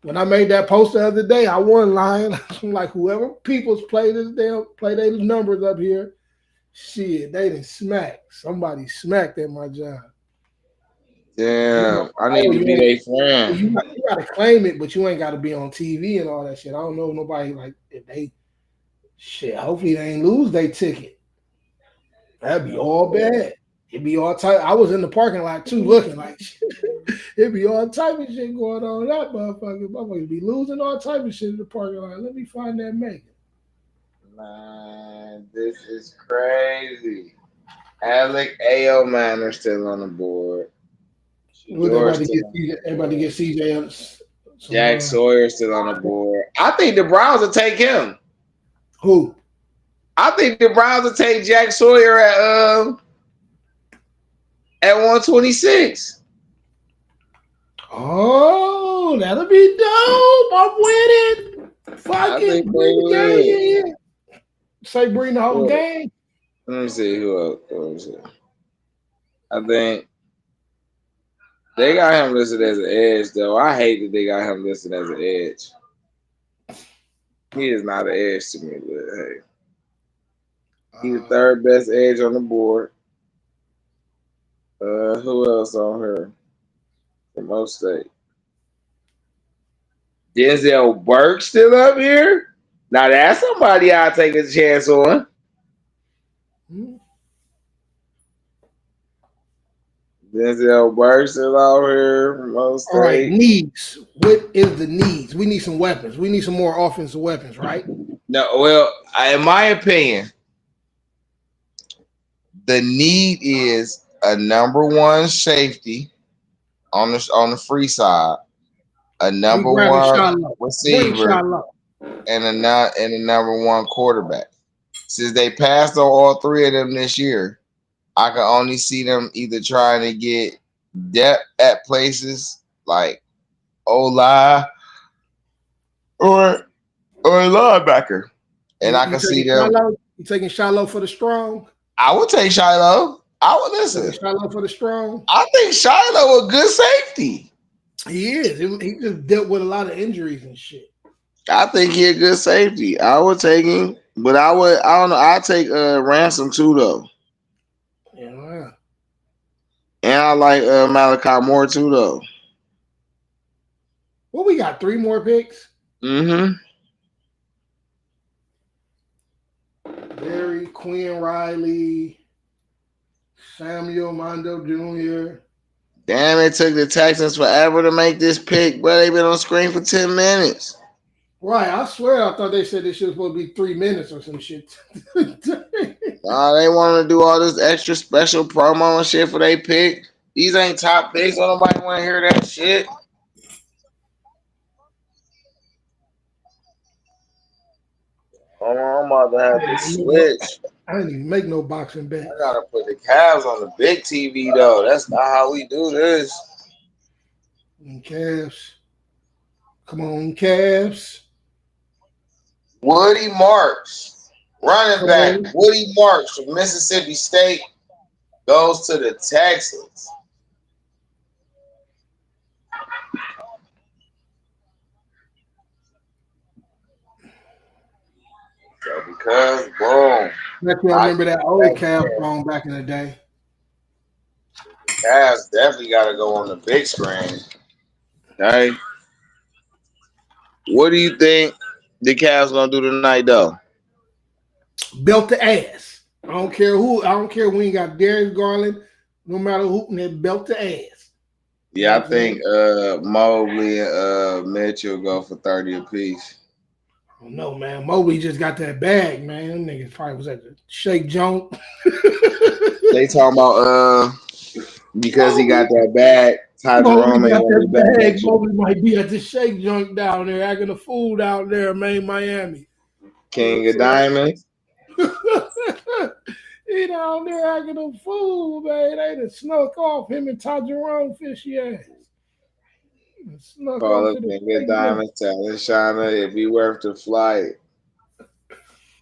S1: When I made that post the other day, I wasn't lying. I'm like, whoever people's play their numbers up here. Shit, they didn't smack. Somebody smacked at my job.
S2: Damn, I need to be their friend.
S1: You gotta claim it, but you ain't gotta be on TV and all that shit. I don't know nobody like if they shit. Hopefully they ain't lose their ticket. That'd be all bad. It'd be all type. I was in the parking lot too, looking like it'd be all type of shit going on. That motherfuckers be losing all type of shit in the parking lot. Let me find that Megan.
S2: Man, this is crazy. Alec A.O. Manor still on the board.
S1: Would everybody get CJ?
S2: Jack Sawyer still on the board. I think the Browns will take him.
S1: Who?
S2: I think the Browns will take Jack Sawyer at 126.
S1: Oh, that'll be dope. I'm with it. Fuck it. Bring the game in. Say bring the whole game.
S2: Let me see who else. I think they got him listed as an edge, though. I hate that they got him listed as an edge. He is not an edge to me, but hey. He's the third best edge on the board. Who else on here? From most state. Denzel Burke still up here? Now that's somebody I'll take a chance on. Denzel Burke still out here from most state.
S1: All right, needs. What is the needs? We need some weapons. We need some more offensive weapons, right?
S2: No, well, in my opinion, the need is a number one safety on the free side, a number one receiver, and a number one quarterback. Since they passed on all three of them this year, I can only see them either trying to get depth at places like O-line or a linebacker. And I can see them.
S1: You taking Shiloh for the strong?
S2: I would take Shiloh. I would listen.
S1: Shiloh for the strong.
S2: I think Shiloh a good safety.
S1: He is. He just dealt with a lot of injuries and shit.
S2: I think he a good safety. I would take him, but I don't know. I'd take Ransom too though.
S1: Yeah.
S2: And I like Malachi Moore too though.
S1: Well, we got 3 more picks.
S2: Mm-hmm.
S1: Barry, Quinn Riley, Samuel Mondo Jr.
S2: Damn, it took the Texans forever to make this pick, but they've been on screen for 10 minutes.
S1: Right, I swear I thought they said this shit was supposed to be 3 minutes or some shit.
S2: They want to do all this extra special promo and shit for they pick. These ain't top picks. Don't nobody want to hear that shit. I'm about to have to switch.
S1: I didn't even make no boxing bet.
S2: I gotta put the Cavs on the big TV though. That's not how we do this.
S1: Cavs. Come on, Cavs.
S2: Woody Marks, running back. Woody Marks from Mississippi State goes to the Texans. So because boom.
S1: I remember that old Cavs song back in the day.
S2: Cavs definitely got to go on the big screen. Okay. What do you think the Cavs gonna do tonight, though?
S1: Belt the ass. I don't care who. I don't care when you got Darius Garland. No matter who, they belt the ass.
S2: Yeah, I think Mobley and Mitchell go for 30 apiece.
S1: I don't know, man. Mobley just got that bag, man. Them niggas probably was at the shake junk.
S2: They talking about because he got that bag.
S1: Mobley might be at the shake junk down there, acting a fool down there, man, Miami.
S2: King of Diamonds.
S1: He down there acting a fool, man. They done snuck off him and Todd Jerome fishy ass.
S2: Call up King of Diamonds, telling Shauna if he worth the flight.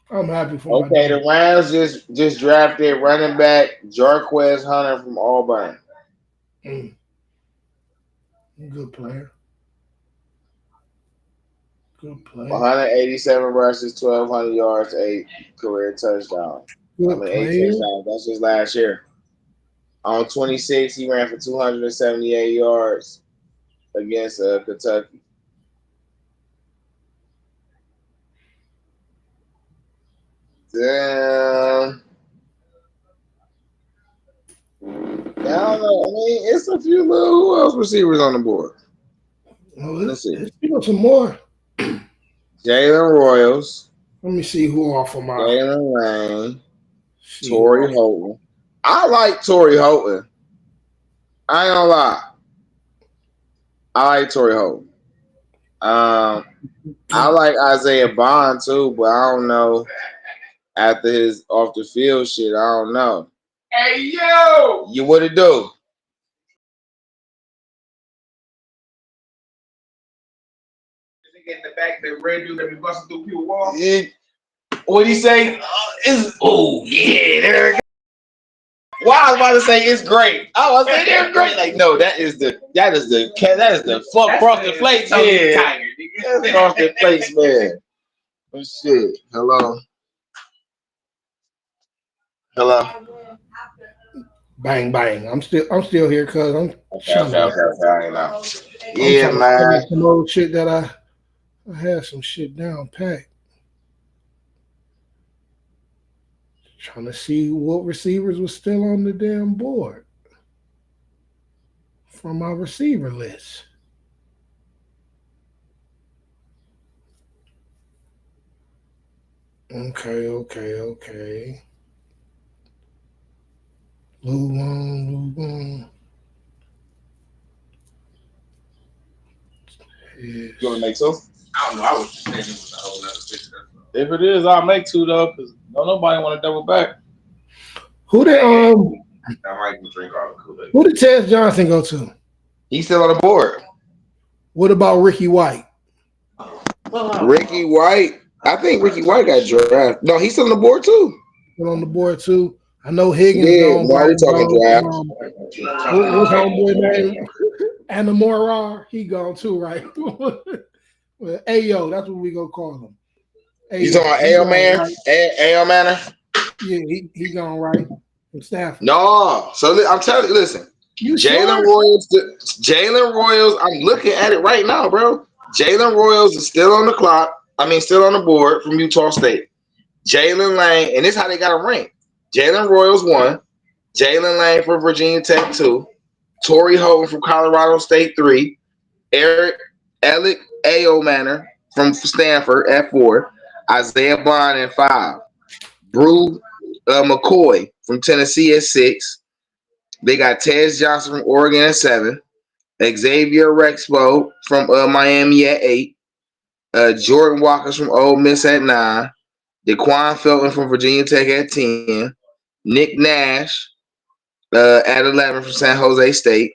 S1: I'm happy for him.
S2: Okay, the Rams just drafted running back Jarquez Hunter from Auburn.
S1: Good player.
S2: 187 rushes, 1,200 yards, 8 career touchdowns. 8 touchdowns. That's just last year. On 26, he ran for 278 yards against Kentucky. Damn. I don't know. I mean, it's a few little who else receivers on the board. Let's see.
S1: Let's give some more.
S2: Jalen Royals.
S1: Let me see who off of my.
S2: Jalen Lane. Torrey Holton. I like Torrey Holton. I ain't gonna lie. I like Torrey Holton. I like Isaiah Bond too, but I don't know. After his off the field shit, I don't know. Hey yo, you what it do? In the back, the red dude that be busting through people's walls. What he say? Yeah, there. Well, I was about to say it's great. I was saying they're great. Like, no, that is the fuck frosted flakes. Yeah, that's frosted flakes, man. Oh shit. Hello.
S1: Bang bang. I'm still here because I'm trying
S2: to. Yeah, man.
S1: Some old shit that I had some shit down packed. Trying to see what receivers was still on the damn board from my receiver list. Okay. Move on. Yes.
S2: You want to make two? I don't know. I was just saying it was a whole other picture. If it is, I'll make two though, because nobody want to double back.
S1: Who did
S2: I might drink all the Kool-Aid.
S1: Who did Tez Johnson go to?
S2: He's still on the board.
S1: What about Ricky White?
S2: Ricky White. I think Ricky White got drafted. No, he's still on the board too.
S1: Still on the board too. I know Higgins.
S2: Yeah, why are you talking draft?
S1: What's homeboy name? Anamora. He gone too, right? Well, Ayo, that's what we gonna call him.
S2: You talking about Ayo man? Right? Ayo Manor?
S1: Yeah, he gone right from Stafford.
S2: No, so I'm telling you, listen. Jalen Royals. I'm looking at it right now, bro. Jalen Royals is still on the clock. Still on the board from Utah State. Jalen Lane, and this is how they got him ranked. Jalen Royals 1, Jalen Lane from Virginia Tech 2, Torrey Holton from Colorado State 3, Alec Ayo Manor from Stanford at 4, Isaiah Bond at 5, Brew McCoy from Tennessee at 6. They got Tez Johnson from Oregon at 7, Xavier Rexpo from Miami at 8, Jordan Walkers from Ole Miss at 9, DeQuan Felton from Virginia Tech at 10, Nick Nash at 11 from San Jose State,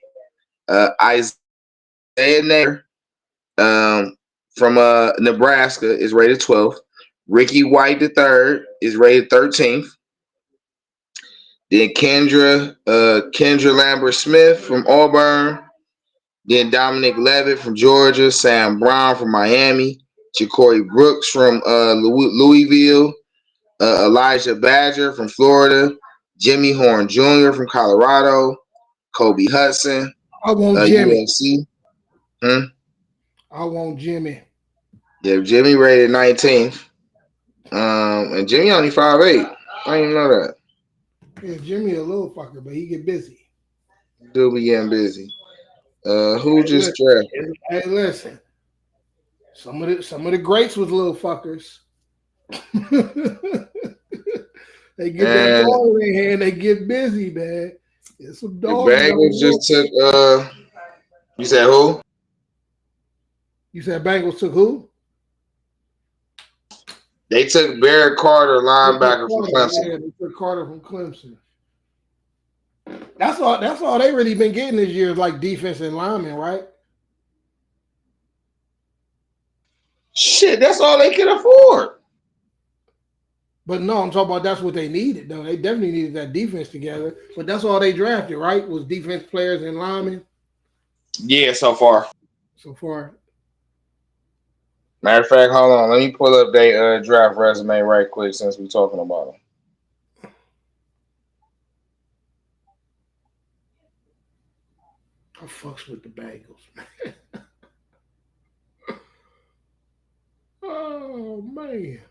S2: Isaiah Nair from Nebraska is rated 12th. Ricky White III is rated 13th. Then Kendra Lambert Smith from Auburn. Then Dominic Levitt from Georgia. Sam Brown from Miami. Ja'Cory Brooks from Louisville. Elijah Badger from Florida. Jimmy Horn Jr. from Colorado. Kobe Hudson.
S1: I want Jimmy.
S2: USC.
S1: I want Jimmy.
S2: Yeah, Jimmy rated 19th. And Jimmy only 5'8". I didn't even know that.
S1: Yeah, Jimmy a little fucker, but he get busy.
S2: Do be getting busy. Who just drafted?
S1: Hey, listen. Some of the greats was little fuckers. They get that ball in their hand, they get busy, man. It's some dogs.
S2: The Bengals just took you said who?
S1: You said Bengals took who?
S2: They took Barrett Carter, linebacker from Clemson.
S1: Yeah, they took Carter from Clemson. That's all they really been getting this year is like defense and linemen, right?
S2: Shit, that's all they can afford.
S1: But no, I'm talking about that's what they needed, though. They definitely needed that defense together. But that's all they drafted, right? Was defense players and linemen?
S2: Yeah, so far. Matter of fact, hold on. Let me pull up their draft resume right quick since we're talking about them.
S1: I fucks with the Bengals. Oh man.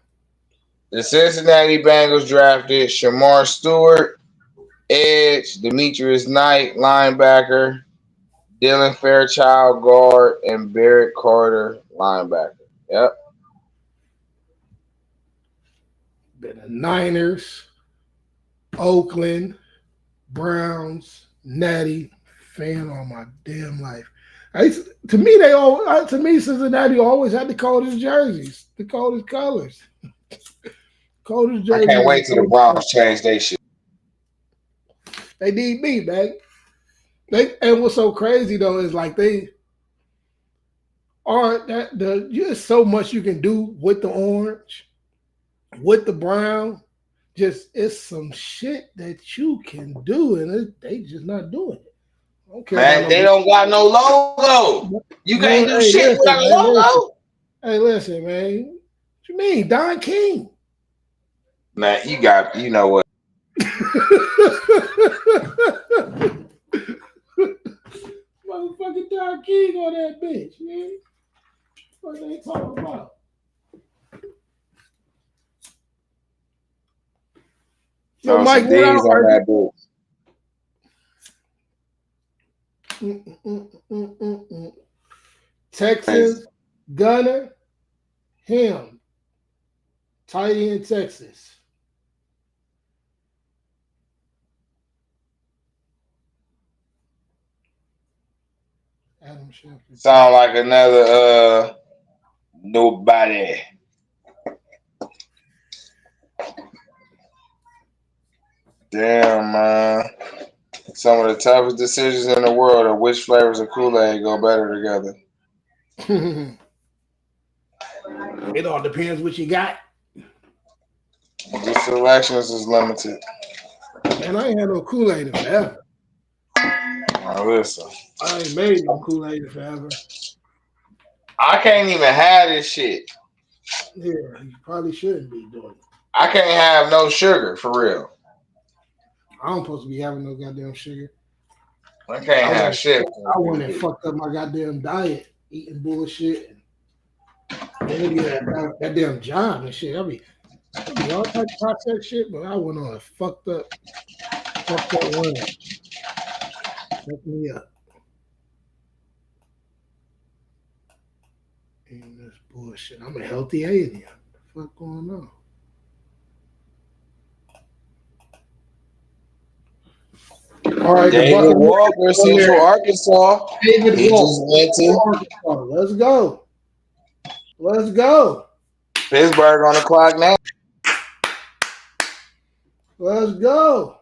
S2: The Cincinnati Bengals drafted Shamar Stewart, edge, Demetrius Knight, linebacker, Dylan Fairchild, guard, and Barrett Carter, linebacker. Yep.
S1: Been the Niners, Oakland, Browns, Natty, fan all my damn life. To me, Cincinnati always had the coldest jerseys, the coldest colors, coldest
S2: I
S1: jerseys.
S2: can't wait till the Browns change their shit.
S1: They need me, man. And what's so crazy though is like they are just so much you can do with the orange, with the brown. Just it's some shit that you can do, and they just not doing it. I don't care about
S2: Man, they don't got no logo. You can't do
S1: Hey,
S2: shit without a logo.
S1: listen, man. What you mean, Don King?
S2: Man, you know what?
S1: Motherfucking Don King on that bitch, man. What they talking about? Yo,
S2: Throw
S1: Mike,
S2: some
S1: what
S2: D's
S1: out,
S2: on
S1: baby?
S2: that book.
S1: Texans, Gunner, him, tight end, Texas. Adam Schefter.
S2: Sound like another nobody. Damn, man. Some of the toughest decisions in the world are which flavors of Kool-Aid go better together.
S1: It all depends what you got.
S2: The selections is limited.
S1: And I ain't had no Kool-Aid in forever.
S2: Now listen.
S1: I ain't made no Kool-Aid in forever.
S2: I can't even have this shit.
S1: Yeah, you probably shouldn't be doing it.
S2: I can't have no sugar, for real.
S1: I don't supposed to be having no goddamn sugar.
S2: I can't have shit.
S1: I went and fucked up my goddamn diet, eating bullshit. And then that damn job and shit. I mean all types of processed shit, but I went on a fucked up run. Fucked me up. And this bullshit. I'm a healthy alien. What the fuck going on? All right,
S2: David Walker, Central Arkansas.
S1: David
S2: He
S1: Walker,
S2: just went to
S1: Arkansas. Let's go. Let's go.
S2: Pittsburgh on the clock now.
S1: Let's go.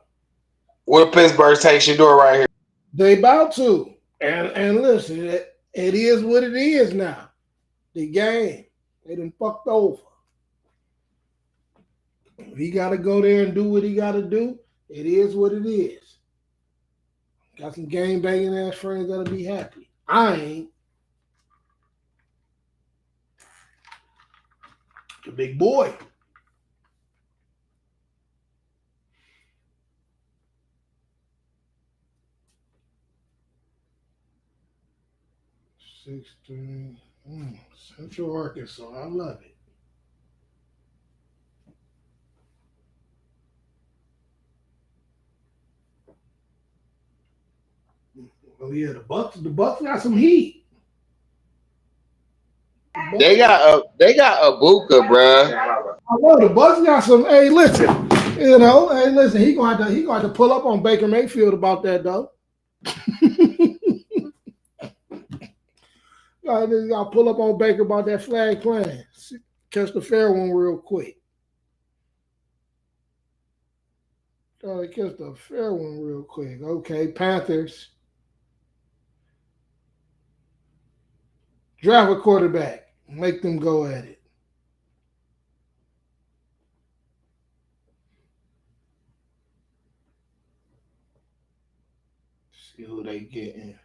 S2: What Pittsburgh take Shedeur right here?
S1: They about to. And listen, it is what it is now. The game. They done fucked over. If he got to go there and do what he got to do, it is what it is. Got some game banging ass friends that'll be happy. I ain't. The big boy. Central Arkansas. I love it. Oh yeah, the Bucks got some heat.
S2: They got Ibuka, bruh.
S1: I know the Bucks got some. Hey, listen, he gonna have to pull up on Baker Mayfield about that though. Got to pull up on Baker about that flag playing. Catch the fair one real quick. Got to catch the fair one real quick. Okay, Panthers. Draft a quarterback. Make them go at it. See who they getting.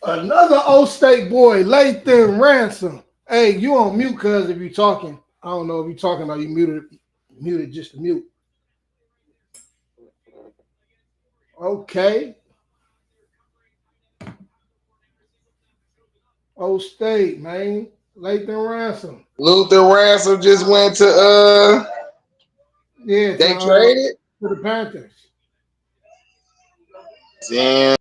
S1: Another old state boy, Lathan Ransom. Hey, you on mute, cuz if you talking. I don't know if you talking or you muted just to mute. Okay. Old state, man. Lathan Ransom.
S2: Luther Ransom just went to
S1: Yeah,
S2: they traded?
S1: to the Panthers.
S2: Damn.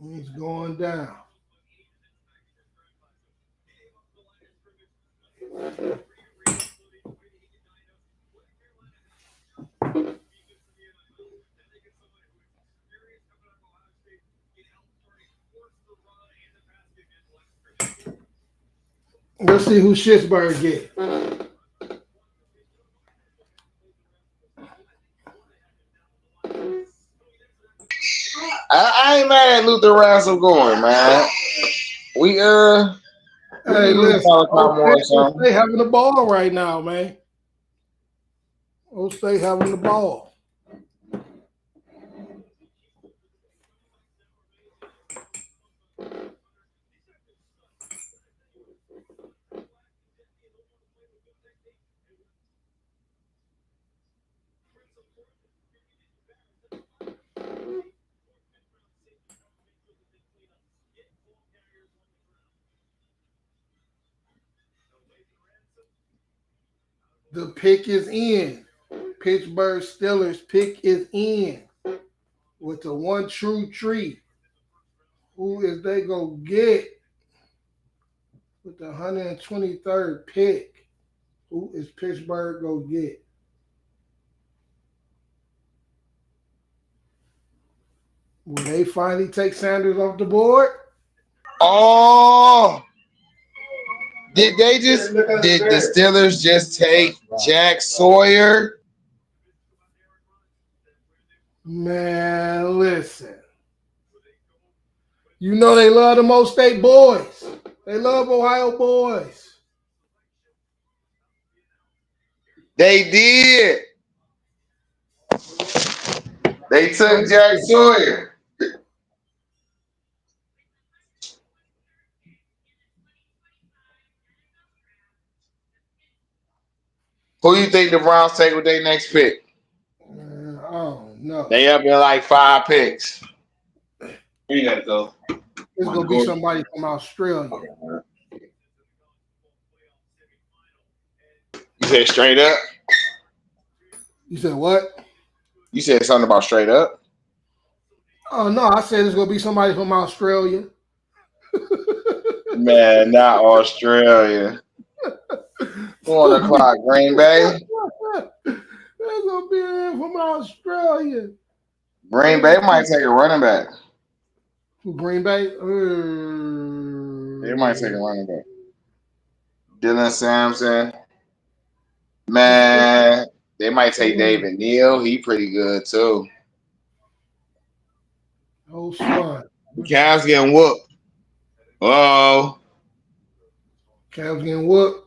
S1: He's going down. Let's see who Schittsburg get.
S2: I ain't mad at Luther Ransom going, man. We
S1: Hey,
S2: need
S1: listen,
S2: Malachi Moore or something.
S1: State having the ball right now, man. Old State having the ball. The pick is in. Pittsburgh Steelers pick is in with the one true tree. Who is they gonna get with the 123rd pick? Who is Pittsburgh gonna get? Will they finally take Sanders off the board?
S2: Oh, did the Steelers just take Jack Sawyer?
S1: Man, listen. You know they love the Most State boys. They love Ohio boys.
S2: They did. They took Jack Sawyer. Who you think the Browns take with their next pick?
S1: I don't know.
S2: They up in like 5 picks. Where you gotta go?
S1: It's gonna be somebody from Australia.
S2: You said straight up?
S1: You said what?
S2: You said something about straight up?
S1: Oh no, I said it's gonna be somebody from Australia.
S2: Man, not Australia. Who on the clock? Green Bay?
S1: There's gonna be from Australia.
S2: Green Bay might take a running back.
S1: Green Bay?
S2: They might take a running back. Dylan Sampson. Man, they might take David Neal. He pretty good too.
S1: Oh, son.
S2: The Cavs getting whooped. Oh.
S1: Cavs getting whooped.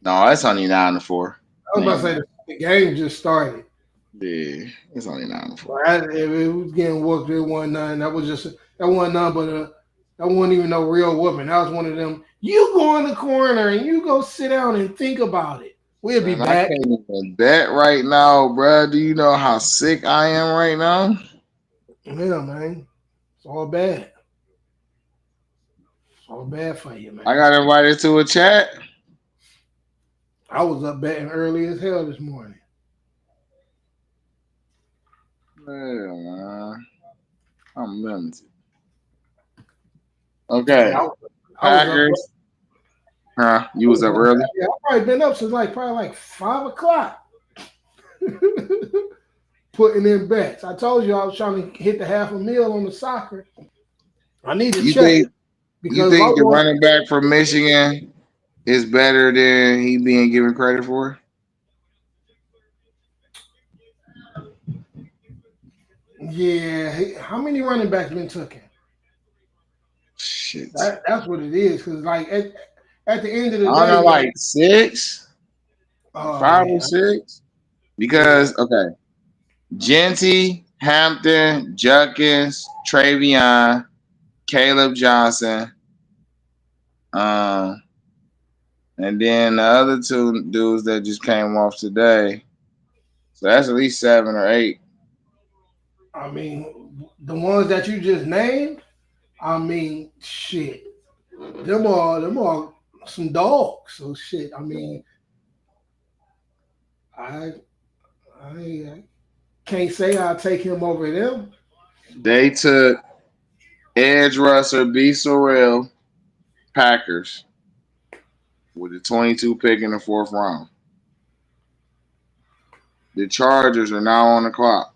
S2: No, it's only 9-4.
S1: I was about to say the game just started.
S2: Yeah, it's only 9-4.
S1: If it was getting whooped, it wasn't none. That wasn't none, but that wasn't even no real whooping. That was one of them. You go in the corner and you go sit down and think about it. We'll be back.
S2: I can't even bet right now, bro. Do you know how sick I am right now?
S1: Yeah, man. It's all bad. It's all bad for you, man.
S2: I got invited to a chat.
S1: I was up betting early as hell this morning.
S2: Yeah, man. I'm limited. Okay. Packers. Huh? You was up early?
S1: Yeah, I've probably been up since probably 5 o'clock. Putting in bets. I told you I was trying to hit the $500,000 on the soccer. I need to check.
S2: You think the running back from Michigan is better than he being given credit for?
S1: Yeah, how many running backs been taken?
S2: Shit.
S1: That's what it is. Because like at the end of the
S2: I don't
S1: day,
S2: know,
S1: man.
S2: like six,
S1: Oh
S2: 5 or 6.
S1: yeah.
S2: Because okay, Genty, Hampton, Judkins, Travion, Caleb Johnson, um, and then the other two dudes that just came off today. So that's at least 7 or 8.
S1: I mean, the ones that you just named. I mean, shit. Them are some dogs. So shit. I mean, I I can't say I'll take him over them.
S2: They took edge rusher B. Sorrell, Packers, with the 22 pick in the 4th round. The Chargers are now on the clock.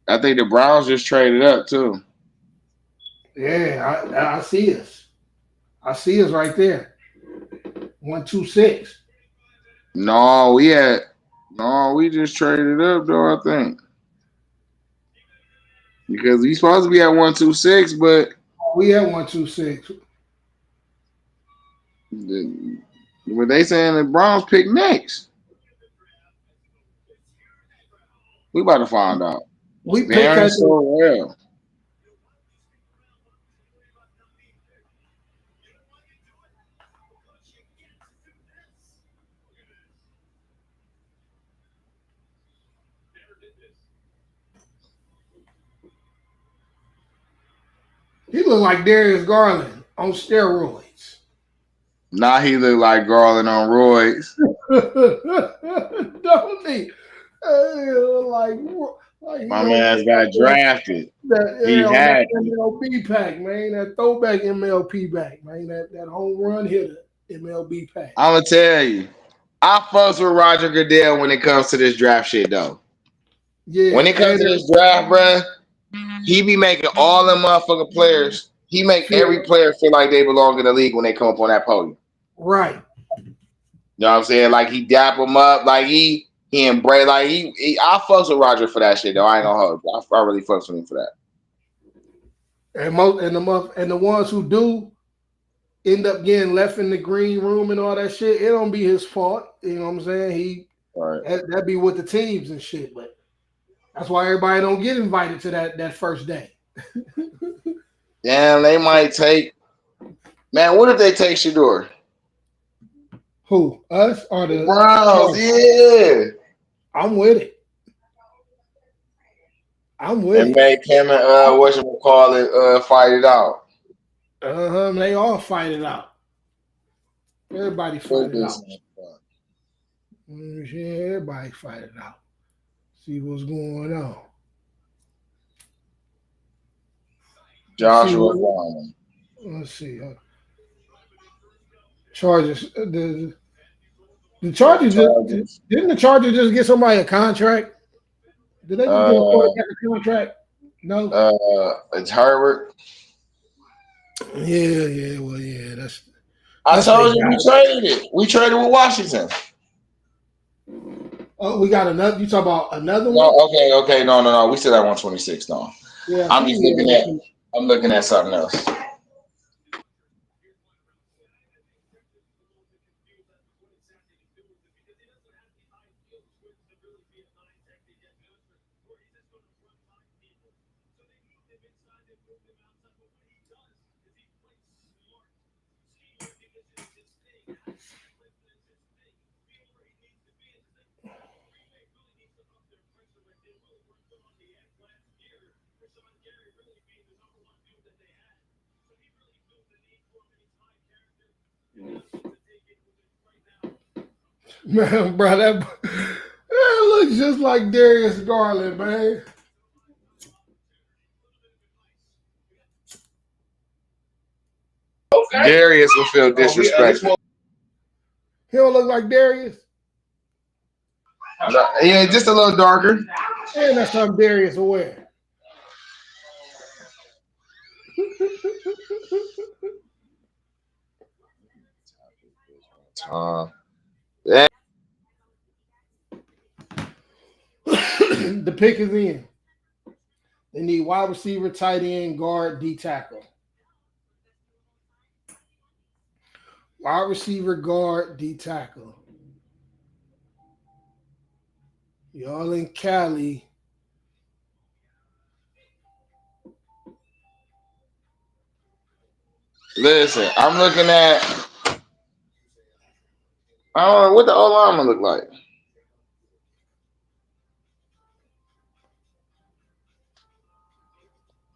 S2: I think the Browns just traded up too.
S1: Yeah, I see us. I see us right there. 126.
S2: No, we just traded up though, I think. Because he's supposed to be at 126, but
S1: We at 126.
S2: what they saying the Browns pick next. We about to find out.
S1: We pick
S2: Darren
S1: at the
S2: Sorrell.
S1: he look like Darius Garland on steroids.
S2: Now he look like Garland on roids.
S1: Don't he? Like he
S2: My
S1: on
S2: man's got drafted. He
S1: on that
S2: had to.
S1: MLB pack, man. That throwback MLB pack, man. That home run hitter MLB pack.
S2: I'm gonna tell you, I fucks with Roger Goodell when it comes to this draft shit though.
S1: Yeah,
S2: When it comes
S1: and
S2: to this draft, bruh, he be making all them motherfucking players. He make every
S1: feel
S2: player feel like they belong in the league when they come up on that podium.
S1: right.
S2: You know what I'm saying? Like he dap them up, like he embrace, like I fucks with Roger for that shit though. I ain't gonna hold you. I really fucks with him for that.
S1: And the ones who do end up getting left in the green room and all that shit, it don't be his fault. You know what I'm saying?
S2: All right.
S1: That be with the teams and shit. But that's why everybody don't get invited to that first day.
S2: Damn, they might take. Man, what if they take Shedeur?
S1: Who? Us or
S2: The
S1: the
S2: Browns,
S1: Chargers?
S2: yeah.
S1: I'm with it. I'm with
S2: And
S1: it.
S2: make him and whatchamacallit fight it out.
S1: They all fight it out. Everybody fight
S2: Put
S1: it
S2: this
S1: out.
S2: in front.
S1: Everybody fight it out. See what's going on. See
S2: Joshua
S1: what?
S2: Farman.
S1: Let's see. Chargers. The Chargers
S2: Chargers.
S1: didn't the Chargers just get somebody a contract? Did they just give a
S2: Uh,
S1: quarterback a contract? No.
S2: it's Herbert.
S1: Yeah. Well, yeah.
S2: I
S1: That's they
S2: told you we
S1: guy.
S2: traded it. We traded with Washington.
S1: Oh, we got another. You talk about another
S2: No,
S1: one?
S2: okay, no. We still at 126. No,
S1: Yeah.
S2: I'm just looking at.
S1: See.
S2: I'm looking at something else.
S1: Man, bro, that looks just like Darius Garland, man.
S2: Darius will feel disrespected.
S1: He don't look like Darius.
S2: Yeah, just a little darker.
S1: And that's something Darius will wear.
S2: Yeah.
S1: The pick is in. They need wide receiver, tight end, guard, D tackle. Wide receiver, guard, D tackle. Y'all in Cali.
S2: Listen, I'm looking at. I don't know what the O-line look like.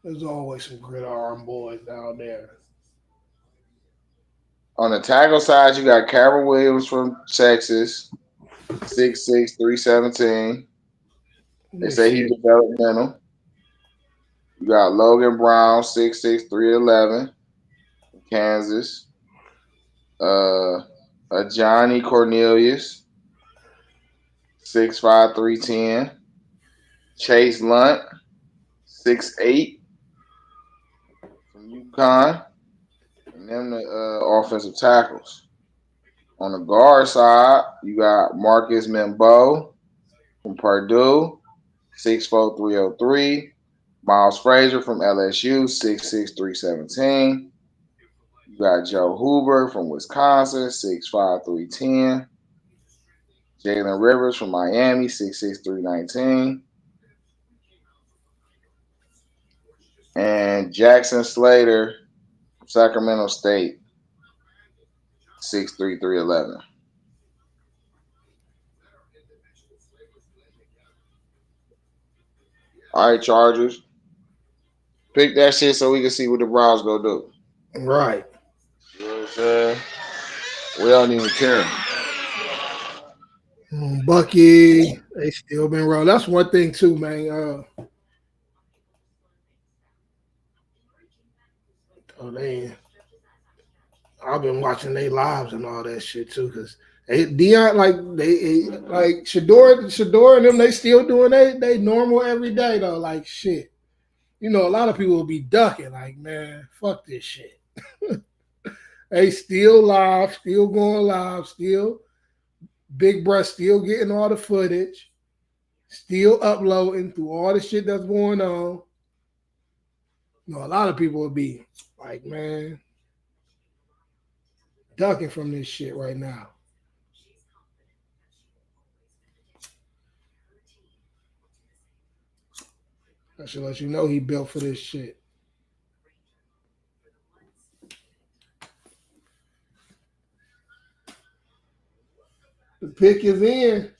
S1: There's always some gridiron boys down there.
S2: On the tackle side, you got Calvin Williams from Texas, 6'6", 317.
S1: Let
S2: They
S1: me
S2: say
S1: see
S2: he's
S1: it.
S2: developmental. You got Logan Brown, 6'6", 311, from Kansas. A Johnny Cornelius, 6'5", 310. Chase Lunt, 6'8", from UConn. And then the offensive tackles. On the guard side, you got Marcus Membo from Purdue, 6'4", 303. Miles Frazier from LSU, 6'6", 317. You got Joe Huber from Wisconsin, 6'5", 310. Jalen Rivers from Miami, 6'6", 319. And Jackson Slater from Sacramento State, 6'3", 311. All right, Chargers. Pick that shit so we can see what the Browns go do.
S1: Right.
S2: You know what I'm saying? We don't even care.
S1: Bucky, they still been rolling. That's one thing too, man. They I've been watching their lives and all that shit too, because Dion like Shedeur and them, they still doing they normal every day though. Like shit, a lot of people will be ducking. Like man, fuck this shit. They still live, still going live, still Big Bruh, still getting all the footage, still uploading through all the shit that's going on. A lot of people will be like, man, ducking from this shit right now. I should let you know he built for this shit. The pick is in.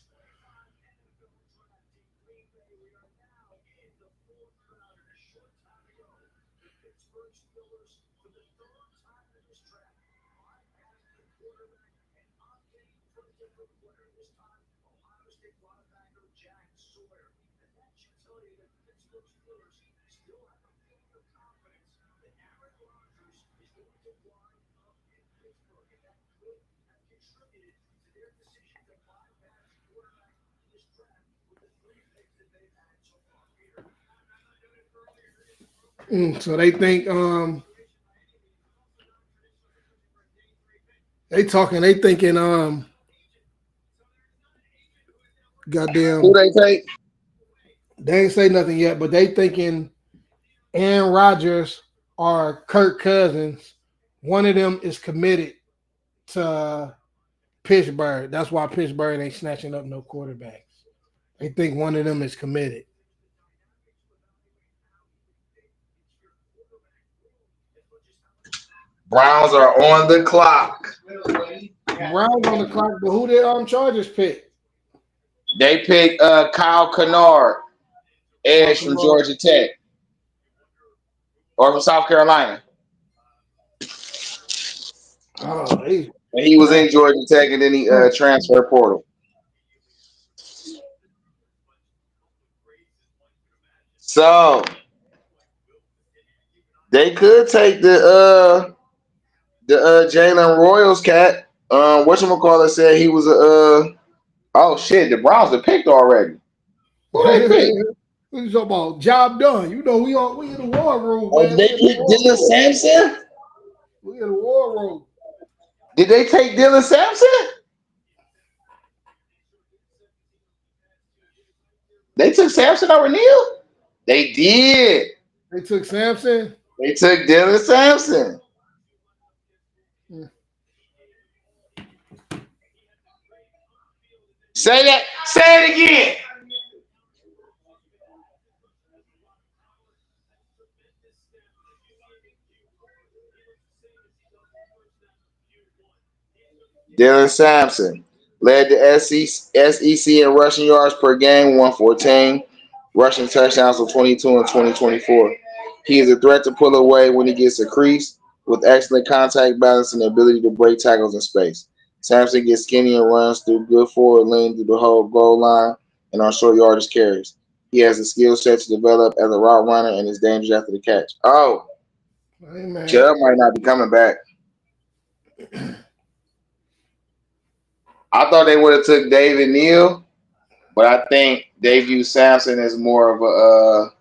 S1: So they think they thinking
S2: Who
S1: goddamn,
S2: they take?
S1: they ain't say nothing yet, but they thinking Aaron Rodgers or Kirk Cousins, one of them is committed to Pittsburgh. That's why Pittsburgh ain't snatching up no quarterbacks. They think one of them is committed.
S2: Browns are on the clock.
S1: Browns on the clock, but who did Chargers pick?
S2: They pick Kyle Kennard, edge from Georgia Tech or from South Carolina.
S1: Oh,
S2: And he was in Georgia Tech and then he transferred portal. So they could take the Jalen Royals cat. Whatchamacallit said he was a oh shit, the Browns have picked already. Who they picked?
S1: What you talking about? Job done. We in the war room,
S2: Oh,
S1: man.
S2: did they pick Dylan Sampson?
S1: We in the war room.
S2: Did they take Dylan Sampson? They took Sampson over Neal? They did.
S1: They took Sampson.
S2: They took Dylan Sampson. Say that. Say it again. Dylan Sampson led the SEC in rushing yards per game, 114. Rushing touchdowns for 22 and 2024. He is a threat to pull away when he gets a crease with excellent contact balance and the ability to break tackles in space. Sampson gets skinny and runs through good forward lean through the whole goal line and on short yardage carries. He has the skill set to develop as a route runner and is dangerous after the catch. Oh,
S1: Hey,
S2: Chubb might not be coming back. I thought they would have took David Neal, but I think they view Sampson as more of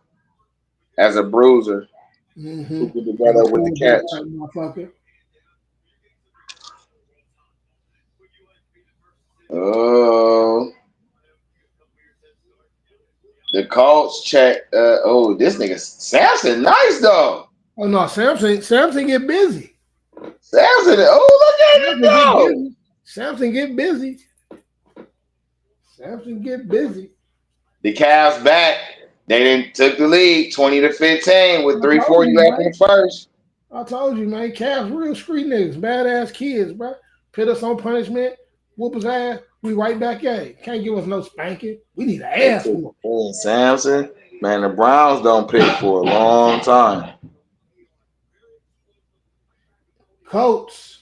S2: as a bruiser who can develop with the catch. Oh, the Colts check. This nigga Sampson, nice though.
S1: Oh no, Sampson get busy.
S2: Sampson, look at him go.
S1: Sampson get busy. Sampson get busy.
S2: The Cavs back. They didn't took the lead 20-15 with 3:40 left in the first.
S1: I told you, man. Cavs real street niggas, badass kids, bro. Put us on punishment, whoop his ass. We right back at it. Can't give us no spanking. We need an ass whoop.
S2: Sampson, man, the Browns don't pick for a long time.
S1: Colts.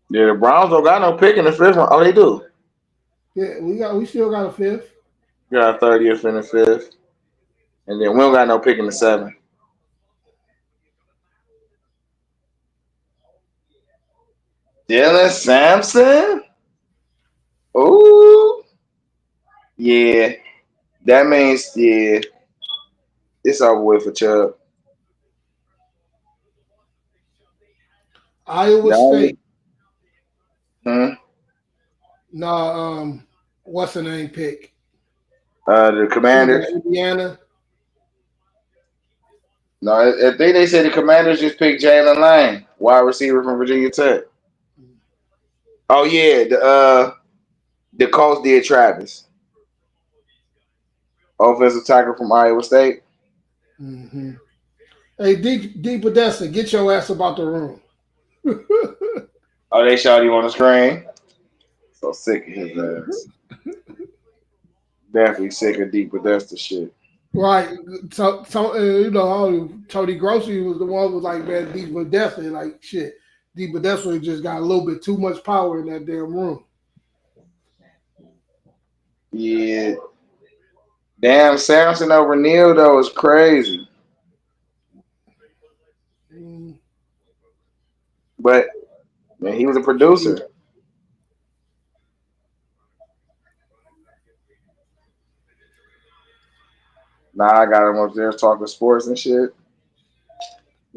S2: Yeah, the Browns don't got no pick in the fifth round. Oh, they do.
S1: Yeah, we still got a fifth.
S2: We got a 30th in the fifth. And then we don't got no pick in the seventh. Dylan Sampson? Ooh. Yeah. That means, it's over with for Chubb.
S1: Iowa State.
S2: No,
S1: what's the name pick?
S2: The Commanders.
S1: Indiana.
S2: No, I think they said the Commanders just picked Jalen Lane, wide receiver from Virginia Tech. Oh yeah, the Colts did Travis, offensive tackle from Iowa State.
S1: Mm-hmm. Hey, D Podesta, get your ass about the room.
S2: Oh, they shot you on the screen. So sick of his ass. Definitely sick of D Podesta shit.
S1: Right. So Tony Grossi was the one who was like, man, D Podesta, like shit. D Podesta just got a little bit too much power in that damn room.
S2: Yeah. Damn, Sampson over Neal though is crazy. But man, he was a producer. Nah, I got him upstairs talking sports and shit.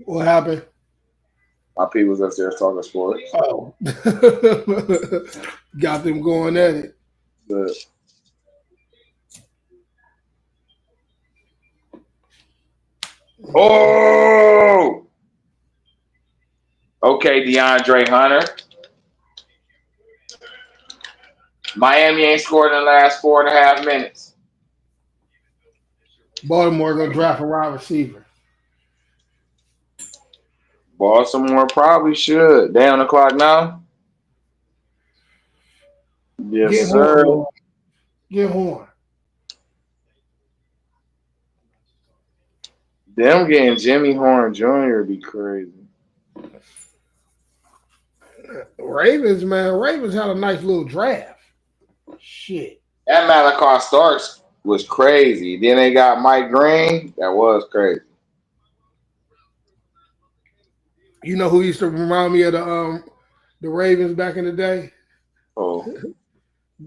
S1: What happened?
S2: My people was upstairs talking sports.
S1: Oh. Got them going at it.
S2: But oh! Okay, DeAndre Hunter. Miami ain't scored in the last 4.5 minutes.
S1: Baltimore gonna draft a wide receiver.
S2: Baltimore probably should. They on the clock now? Yes, sir.
S1: Get Horn.
S2: Them getting Jimmy Horn Jr. would be crazy.
S1: Ravens, man. Ravens had a nice little draft. Shit.
S2: That Malachi Starks was crazy. Then they got Mike Green. That was crazy.
S1: You know who used to remind me of the Ravens back in the day?
S2: Oh.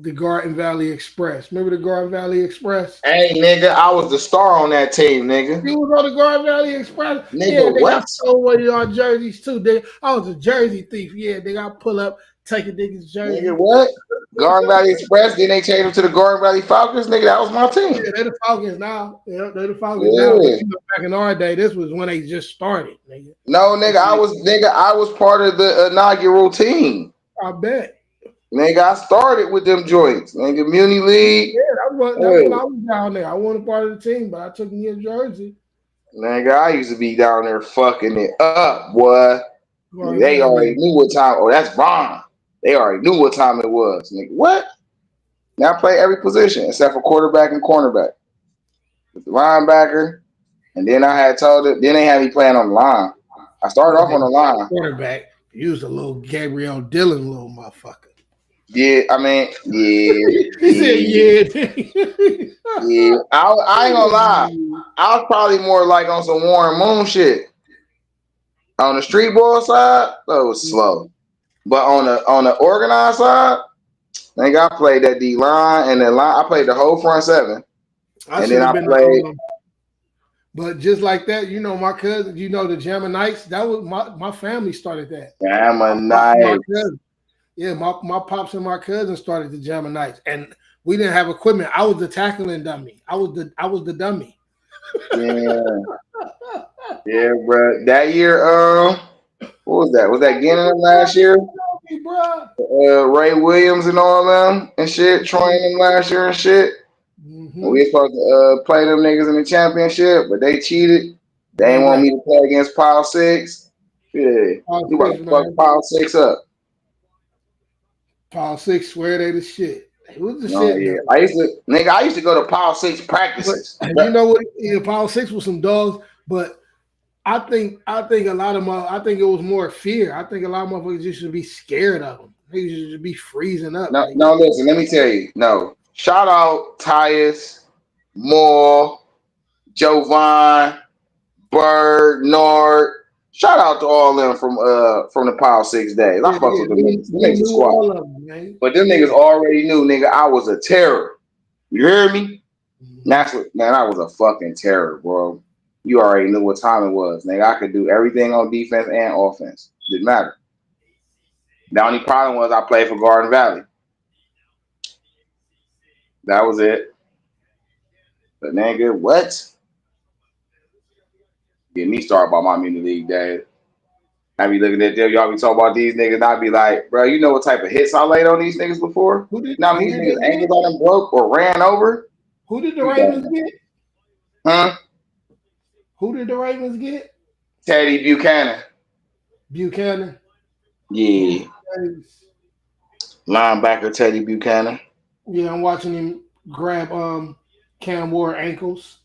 S1: The Garden Valley Express. Remember the Garden Valley Express?
S2: Hey, nigga, I was the star on that team, nigga.
S1: You was on the Garden Valley Express?
S2: Nigga,
S1: yeah, they
S2: what?
S1: got stole away our jerseys too. I was a jersey thief. Yeah, they got pull up. Take a nigga's jersey.
S2: Nigga, what? Garden Valley Express. Then they changed them to the Garden Valley Falcons. Nigga, that was my team.
S1: Yeah, they're the Falcons now. Yeah, they're the Falcons now. But
S2: Yeah.
S1: back in our day, this was when they just started, nigga.
S2: No, nigga, I was part of the inaugural team.
S1: I bet.
S2: Nigga, I started with them joints. Nigga, Muni League.
S1: Yeah, that's when I was down there. I wasn't part of the team, but I took me a jersey.
S2: Nigga, I used to be down there fucking it up, boy. They already knew what time. Oh, that's Vaughn. They already knew what time it was. Nigga, what? Now I play every position except for quarterback and cornerback. With the linebacker, and then I had told it. Then they had me playing on the line. I started off on the line.
S1: Quarterback. He was a little Gabriel Dillon little motherfucker.
S2: Yeah, I mean, yeah.
S1: He said, yeah.
S2: Yeah, I ain't gonna lie. I was probably more like on some Warren Moon shit. On the street ball side, that was slow. But on the organized side, I think I played that D line and then line. I played the whole front seven. And then I played.
S1: But just like that, you know, my cousin, you know, the Jammanites, that was my family started that.
S2: Jammanites.
S1: Yeah, my pops and my cousin started the Jammanites, and we didn't have equipment. I was the tackling dummy. I was the dummy.
S2: Yeah, yeah, bro. That year, what was that? Was that Gannon last year? Ray Williams and all them and shit, training them last year and shit. Mm-hmm. We were supposed to play them niggas in the championship, but they cheated. They didn't want me to play against Power 6. Yeah, you about to fuck Power 6 up.
S1: Power 6 swear they the shit. Who's the
S2: shit? Yeah. I used to go to Power 6 practices.
S1: But you know what? Yeah, Power 6 was some dogs, but I think a lot of I think it was more fear. I think a lot of motherfuckers just should be scared of them. They should be freezing up.
S2: No, listen, let me tell you. No. Shout out Tyus, Moore, Jovan, Bird, Nord. Shout out to all them from the Power 6 days. I fucked with them niggas. Them niggas squad. But them niggas already knew, nigga, I was a terror. You hear me? That's what, man, I was a fucking terror, bro. You already knew what time it was. Nigga, I could do everything on defense and offense. Didn't matter. The only problem was I played for Garden Valley. That was it. But nigga, what? Get me started about my mini league days. I be looking at them, y'all be talking about these niggas, and I be like, bro, you know what type of hits I laid on these niggas before? Now these niggas ankles on them broke or ran over.
S1: Who did the Ravens get?
S2: Huh?
S1: Who did the Ravens get?
S2: Teddy Buchanan.
S1: Buchanan?
S2: Yeah. Linebacker Teddy Buchanan.
S1: Yeah, I'm watching him grab Cam Ward ankles.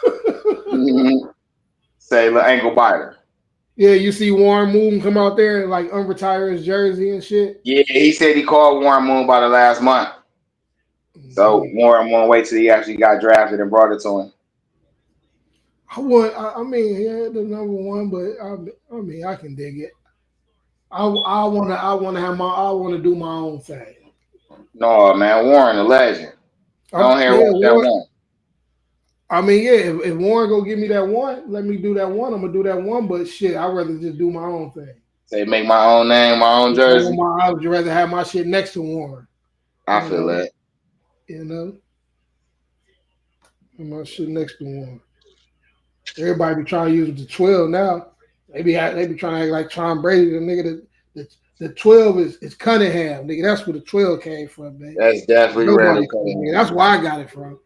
S2: Mm-hmm. Say the ankle biter.
S1: Yeah, you see Warren Moon come out there and like unretire his jersey and shit.
S2: Yeah, he said he called Warren Moon by the last month. So Warren Moon wait till he actually got drafted and brought it to him.
S1: I mean, yeah, the number one, but I mean, I can dig it. I want to do my own thing.
S2: No, man, Warren a legend. I don't hear that one.
S1: I mean, yeah, if Warren go give me that one, let me do that one. I'm gonna do that one, but shit, I'd rather just do my own thing.
S2: Say make my own name, my own jersey.
S1: I would rather have my shit next to Warren.
S2: I feel that.
S1: You know, my shit next to Warren. Everybody be trying to use the 12 now. They be trying to act like Tom Brady. The nigga the 12 is Cunningham, nigga. That's where the 12 came from, man.
S2: That's definitely Randall
S1: Cunningham. That's where I got it from.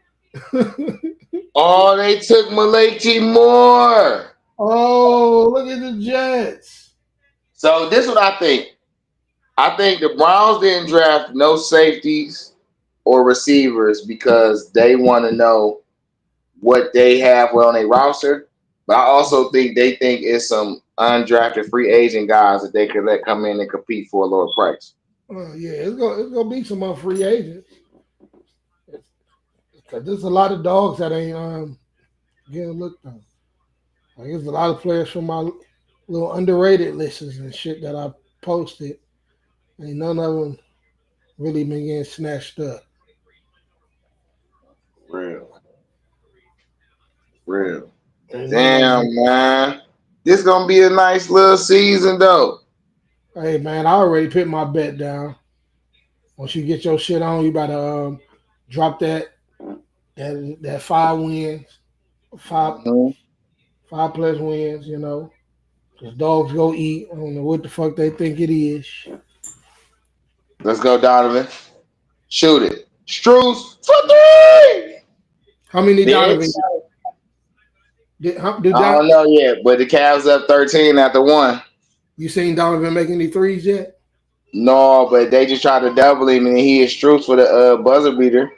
S2: Oh, they took Malachi Moore.
S1: Oh, look at the Jets.
S2: So this is what I think. I think the Browns didn't draft no safeties or receivers because they want to know what they have on their roster. But I also think they think it's some undrafted free agent guys that they could let come in and compete for a lower price.
S1: Yeah, it's gonna be some free agents. Because there's a lot of dogs that ain't getting looked on. Like there's a lot of players from my little underrated lists and shit that I posted. Ain't none of them really been getting snatched up.
S2: Real. Damn, man. This gonna be a nice little season though.
S1: Hey man, I already put my bet down. Once you get your shit on, you better drop that 5 wins, five
S2: Mhm.
S1: 5+ wins. Cause dogs go eat. I don't know what the fuck they think it is.
S2: Let's go, Donovan. Shoot it. Struce for three.
S1: How many
S2: Bitch.
S1: Donovan did
S2: I don't know yet, but the Cavs up 13 after one.
S1: you seen Donovan make any threes yet?
S2: No, but they just tried to double him, and he is Struce for the buzzer beater.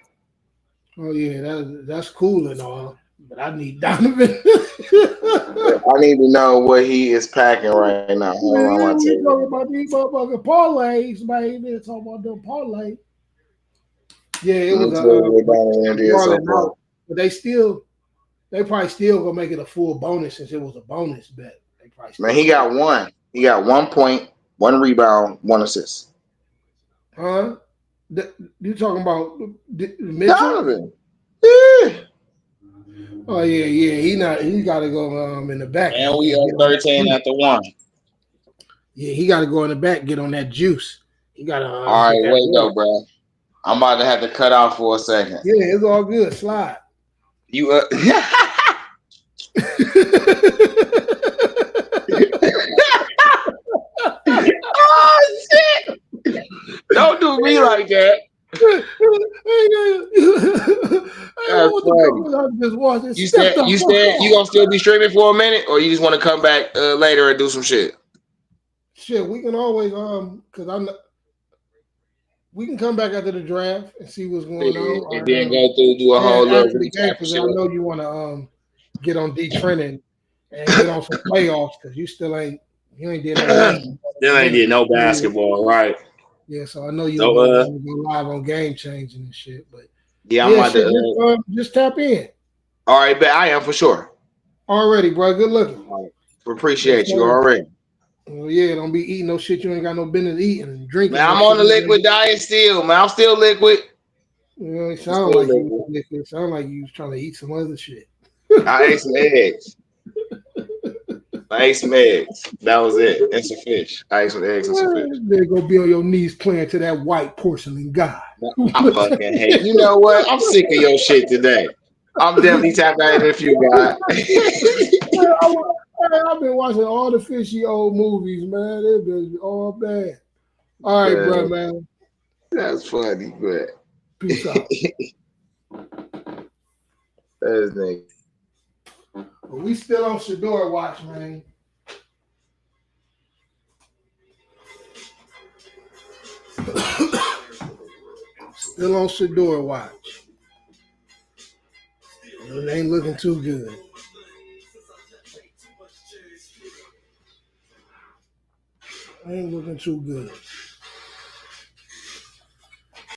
S1: Oh yeah, that's cool and all, but I need Donovan.
S2: I need to know what he is packing right now. Hold on, I'm
S1: Man,
S2: gonna tell
S1: we talking
S2: you.
S1: about these motherfucking parlays, man. They talking about them parlay. Yeah, it
S2: Let
S1: was
S2: me tell you what Donovan did so
S1: Garland
S2: far.
S1: out, but they probably still gonna make it a full bonus since it was a bonus bet. They probably
S2: Man,
S1: still
S2: he
S1: gonna make
S2: got one. He got 1 point, 1 rebound, 1 assist.
S1: it. Huh? You talking about Mitchell?
S2: Donovan. Yeah.
S1: Oh yeah, yeah. He got to go in the back
S2: And
S1: and
S2: we
S1: get
S2: up
S1: on that
S2: 13
S1: juice.
S2: after one.
S1: Yeah, he got to go in the back, get on that juice. He got to
S2: All
S1: get
S2: right,
S1: that
S2: wait
S1: water.
S2: though, bro. I'm about to have to cut off for a second.
S1: Yeah, it's all good. Slide.
S2: You oh shit! Don't do me like that.
S1: Hey,
S2: That's
S1: what the
S2: funny.
S1: fuck? I just watched it.
S2: You
S1: Step
S2: said
S1: the
S2: you
S1: fuck
S2: said you
S1: off.
S2: gonna still be streaming for a minute, or you just want to come back later and do some shit.
S1: Shit, we can always because we can come back after the draft and see what's going on.
S2: And
S1: Or
S2: then go through do a whole little
S1: after the game
S2: recap and
S1: because
S2: shit.
S1: I know you want to get on D trending and get on some playoffs because you ain't did no basketball in
S2: Still
S1: a
S2: ain't
S1: minute.
S2: did no basketball, right?
S1: Yeah, so I know you
S2: So
S1: want to go live on game changing and shit, but
S2: yeah, I'm
S1: yeah,
S2: about
S1: shit,
S2: to
S1: just tap in
S2: all right, but I am for sure.
S1: already, bro. Good looking.
S2: All right.
S1: Yes,
S2: Appreciate you
S1: sir.
S2: already.
S1: Well, yeah, don't be eating no shit you ain't got no business eating and drinking
S2: Man,
S1: no
S2: I'm
S1: shit.
S2: on the liquid diet still, man. I'm still liquid.
S1: It
S2: I'm
S1: sound
S2: still
S1: like you.
S2: liquid.
S1: It sound like you was trying to eat some other shit.
S2: I ate some eggs. I ate some eggs. That was it. And some fish. I ate some eggs and some fish.
S1: They go be on your knees playing to that white porcelain god.
S2: I fucking hate. You know what? I'm sick of your shit today. I'm definitely tapping out in a few, guys.
S1: I've been watching all the fishy old movies, man. They've been all bad. All right, bro, man.
S2: That's funny, but
S1: Peace out.
S2: that's nigga.
S1: But we still on Shedeur watch, man. Still on Shedeur watch. It ain't looking too good. Ain't looking too good.